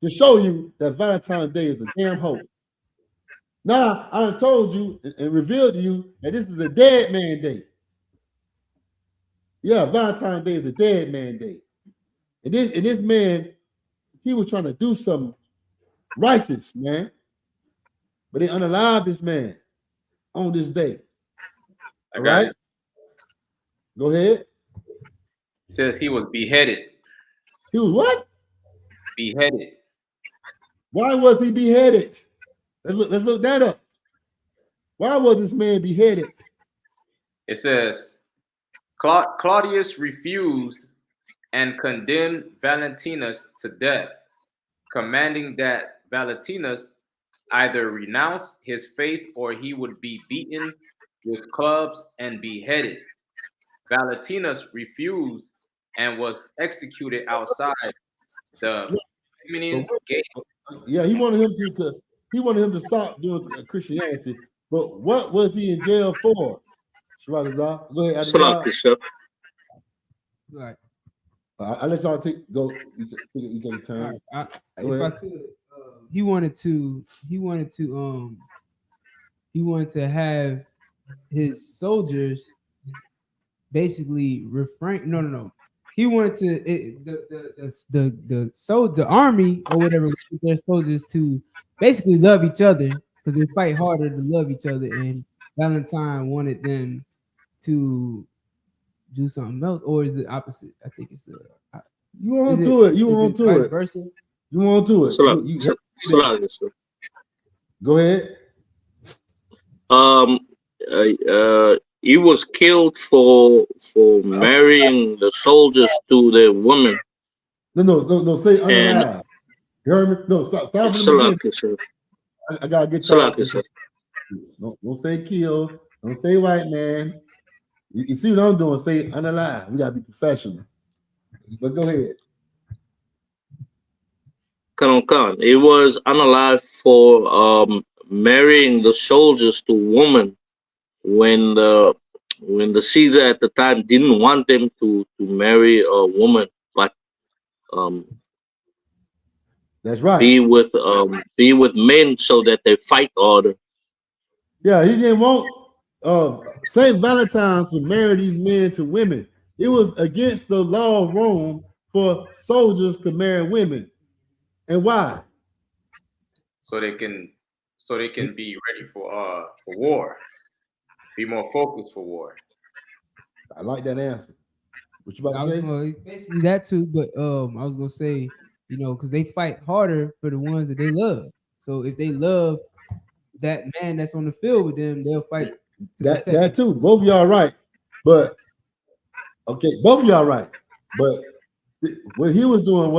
to show you that Valentine's Day is a damn hoax. Now, I done told you and revealed to you that this is a dead man day. Yeah, Valentine's Day is a dead man day. And this man, he was trying to do something righteous, man. But they unalived this man on this day. All right? Go ahead. It says he was beheaded. He was what? Beheaded. Why was he beheaded? Let's look that up. Why was this man beheaded? It says Claudius refused and condemned Valentinus to death, commanding that Valentinus either renounce his faith or he would be beaten with clubs and beheaded. Valentinus refused and was executed outside the feminine gate. Yeah, he wanted him to stop doing Christianity. But what was he in jail for? Go ahead. Right. I'll let y'all go. You take a turn. If I could, he wanted to have his soldiers basically refrain. No. He wanted to the army or whatever, their soldiers to basically love each other because they fight harder to love each other. And Valentine wanted them to do something else, or is the opposite? I think it's the. You want to it? You want to it? Versa? You want to it? Go ahead. He was killed for marrying the soldiers to the women. No. Say unalive. You heard me? No, stop from the beginning. I gotta get y'all. Don't say kill. Don't say white man. You see what I'm doing? Say unalive. We gotta be professional. But go ahead. It was unalive for marrying the soldiers to women when the Caesar at the time didn't want them to marry a woman, but that's right. Be with men so that they fight harder. Yeah, he didn't want Saint Valentine to marry these men to women. It was against the law of Rome for soldiers to marry women. And why? So they can be ready for war. Be more focused for war. I like that answer. What you about to say? Basically that too, but I was gonna say, because they fight harder for the ones that they love. So if they love that man that's on the field with them, they'll fight. That too. Both of y'all right. But okay, both of y'all right. But what he was doing,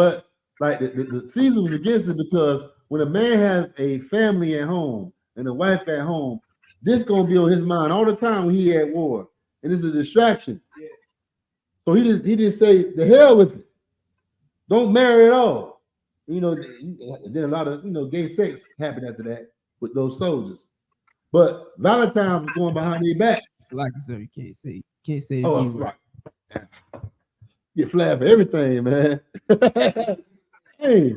the Caesar was against it because when a man has a family at home and a wife at home, this gonna be on his mind all the time when he at war, and it's a distraction. Yeah. So he just say the hell with it. Don't marry at all. Then a lot of gay sex happened after that with those soldiers. But Valentine was going behind their back. It's like you said, you can't say. Oh, right. Get flagged for everything, man. Hey.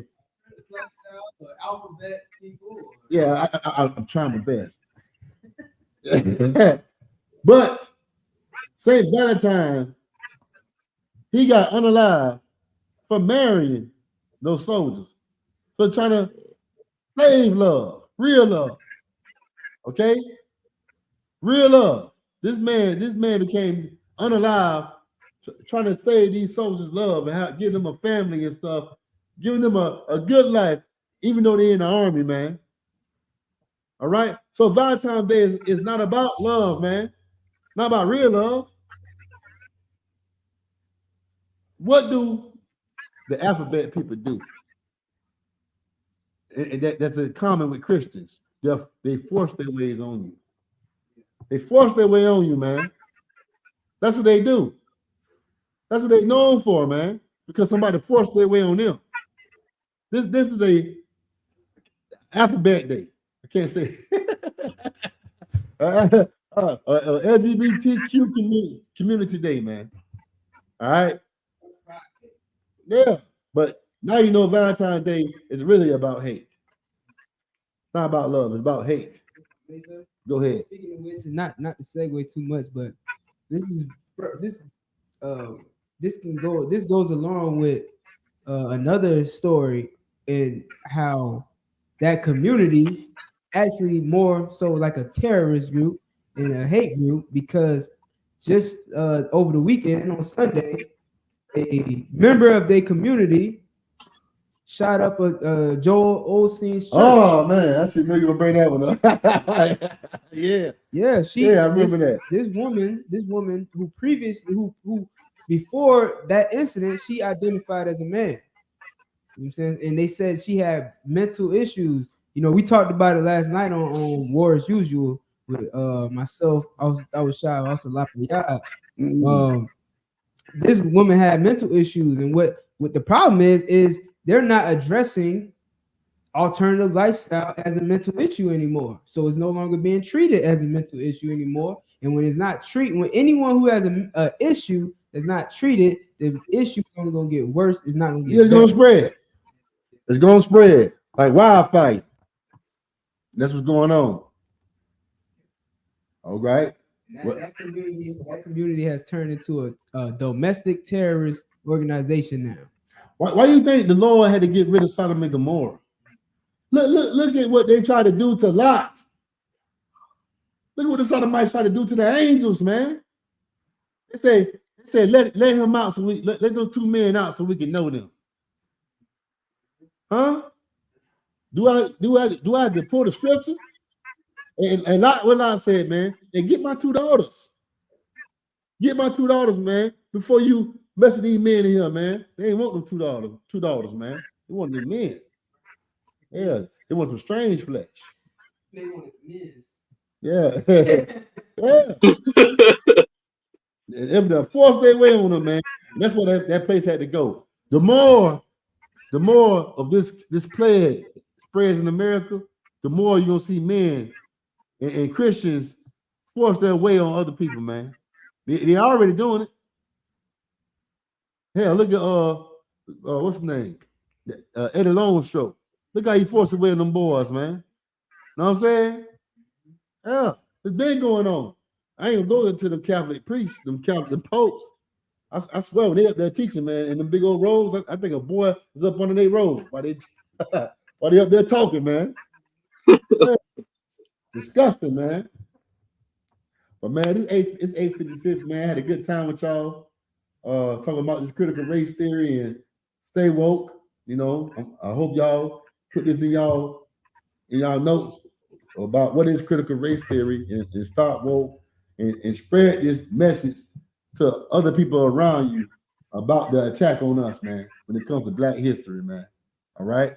Alphabet people. Yeah, I'm trying my best. But Saint Valentine, he got unalive for marrying those soldiers, for trying to save love. Real love. Okay? Real love. This man became unalive, trying to save these soldiers' love and give them a family and stuff, giving them a good life, even though they're in the army, man. All right? So Valentine's Day is not about love, man. Not about real love. What do the alphabet people do? And that's a common with Christians. They force their ways on you. They force their way on you, man. That's what they do. That's what they're known for, man. Because somebody forced their way on them. This is a alphabet day. I can't say LGBTQ community day, man. All right. Yeah, but now you know Valentine's Day is really about hate. It's not about love. It's about hate. Go ahead. Speaking of which, not to segue too much, but this goes along with another story and how that community actually more so like a terrorist group and a hate group, because just over the weekend on Sunday, a member of their community shot up a Joel Osteen's church. Oh man, I should know you gonna bring that one up. Yeah, I remember that. This woman who before that incident, she identified as a man. You know what I'm saying? And they said she had mental issues. You know, we talked about it last night on War as Usual with myself. I was shy. I was YAHANNA. This woman had mental issues, and what the problem is they're not addressing alternative lifestyle as a mental issue anymore. So it's no longer being treated as a mental issue anymore. And when it's not treated, when anyone who has an issue is not treated, the issue is only gonna get worse. It's not gonna get. It's gonna spread. It's gonna spread like wildfire. That's what's going on. All right. That community has turned into a domestic terrorist organization now. Why do you think the Lord had to get rid of Sodom and Gomorrah? Look at what they tried to do to Lot. Look at what the Sodomites tried to do to the angels, man. They say let him out so let those two men out so we can know them. Huh? Do I have to pull the scripture? And Lot, what Lot said, man, and get my two daughters. Get my two daughters, man, before you mess with these men in here, man. They ain't want them two daughters, man. They want them men. Yeah, they want some strange flesh. They wanted men. Yeah. Yeah. And they forced their way on them, man. And that's where that place had to go. The more of this plague spreads in America, the more you're gonna see men and Christians force their way on other people, man. They're already doing it. Hell, look at what's his name? Eddie Longstroke. Look how he forced away on them boys, man. Know what I'm saying? Yeah, it's been going on. I ain't gonna go into the Catholic priests, them Catholic popes. I swear they up there teaching, man, in them big old robes. I think a boy is up under their robes while they up there talking, man. Yeah. Disgusting, man. But man, it's 8:56, man. I had a good time with y'all. Talking about this critical race theory and stay woke. You know, I hope y'all put this in y'all notes about what is critical race theory and stop woke and spread this message to other people around you about the attack on us, man, when it comes to Black history, man. All right.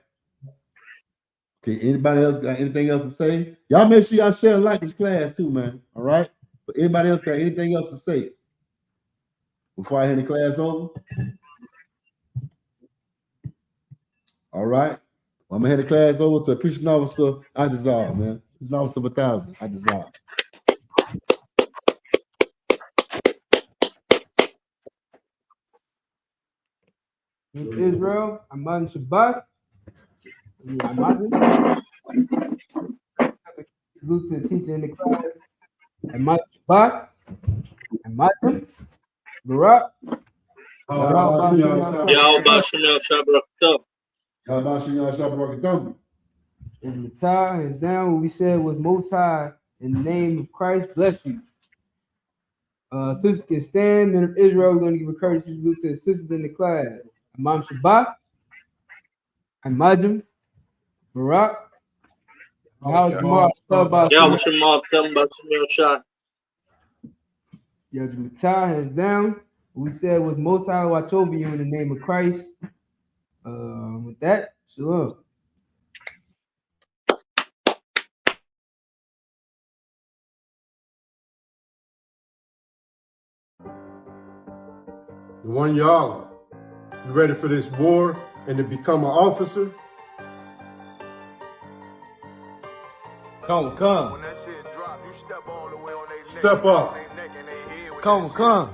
Okay, anybody else got anything else to say? Y'all make sure y'all share and like this class too, man. All right. But anybody else got anything else to say before I hand the class over? All right. Well, I'm gonna hand the class over to Preaching Officer I.S.U.P.K, man. Preaching Officer 1000, I.S.U.P.K. Israel, Aman Shabbat. Salute to the teacher in the class. Aman Shabbat. Aman Barak. Yahweh Shabbat Shabbat. How about you, y'all? And the tie hands down what we said was Most High in the name of Christ. Bless you. Sisters can stand. Men of Israel, we're going to give a courtesy salute to the sisters in the class. Imam Shabbat, Imajim, Barak, How's tomorrow? Tie hands down. What we said was Most High watch over you in the name of Christ. With that, shalom. The one y'all, you ready for this war and to become an officer? Come. When that shit drop, you step all the way on they Step up. Come. Fine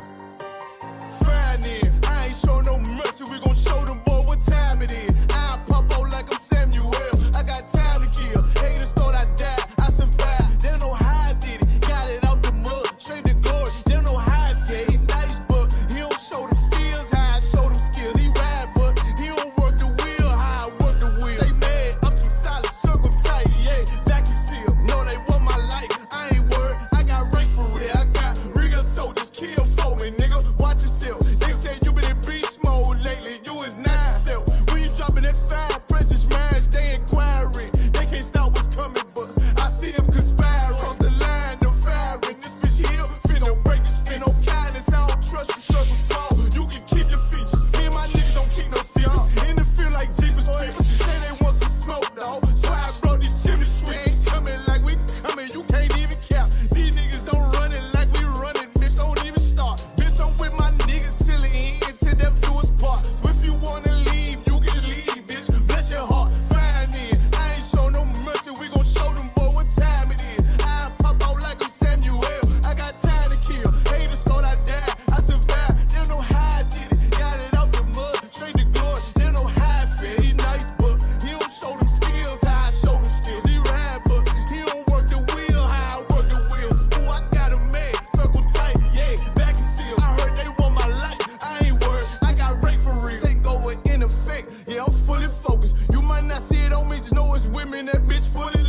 then, I ain't show no mercy. We gon' show them boy what time it is. I pop out like I'm Samuel. I got time to kill. Haters thought I died, I survived. They don't know how I did it. Got it out the mud, straight to glory. They don't know how I feel. He nice, but he don't show them skills. How I show them skills. He ride, but he don't work the wheel. How I work the wheel. They mad, I'm too solid, circle tight, yeah. Vacuum seal. No, they want my life. I ain't worried. I got rank for real. I got real soldiers kill for me, nigga. Watch yourself. They say you been in beast mode lately. You is not yourself. When you dropping that fire, precious marriage, they inquiring. They can't stop what's coming, but I see them conspiring. Cross the line, them firing. This bitch here, finna break the spin. No kindness, I don't trust you, circle tall. You can keep your features. Me and my niggas don't keep no secrets. In the field like Jeepers, people say they want some smoke, dog. So I brought these chimney sweeps. Coming like we coming, you can't even cap. These niggas don't run it like we running, bitch, don't even start. Bitch, I'm with my niggas till the end, till them do us part. So if you wanna leave, you can leave, bitch. Bless your heart, fine then. I ain't show no mercy, we gon' show them boy what time it is. I pop out like I'm Samuel. I got time to kill. Haters thought I died, I survived. They don't know how I did it. Got it out the mud, straight to glory. They don't know how I feel. He nice, but he don't show them skills. How I show them skills. He ride, but he don't work the wheel. How I work the wheel. Ooh, I got a man, circle tight, yeah, vacuum seal. I heard they want my life. I ain't worried. I got rank for real. Take over in effect. Yeah, I'm fully focused. You might not see it on me, just know it's women. That bitch fully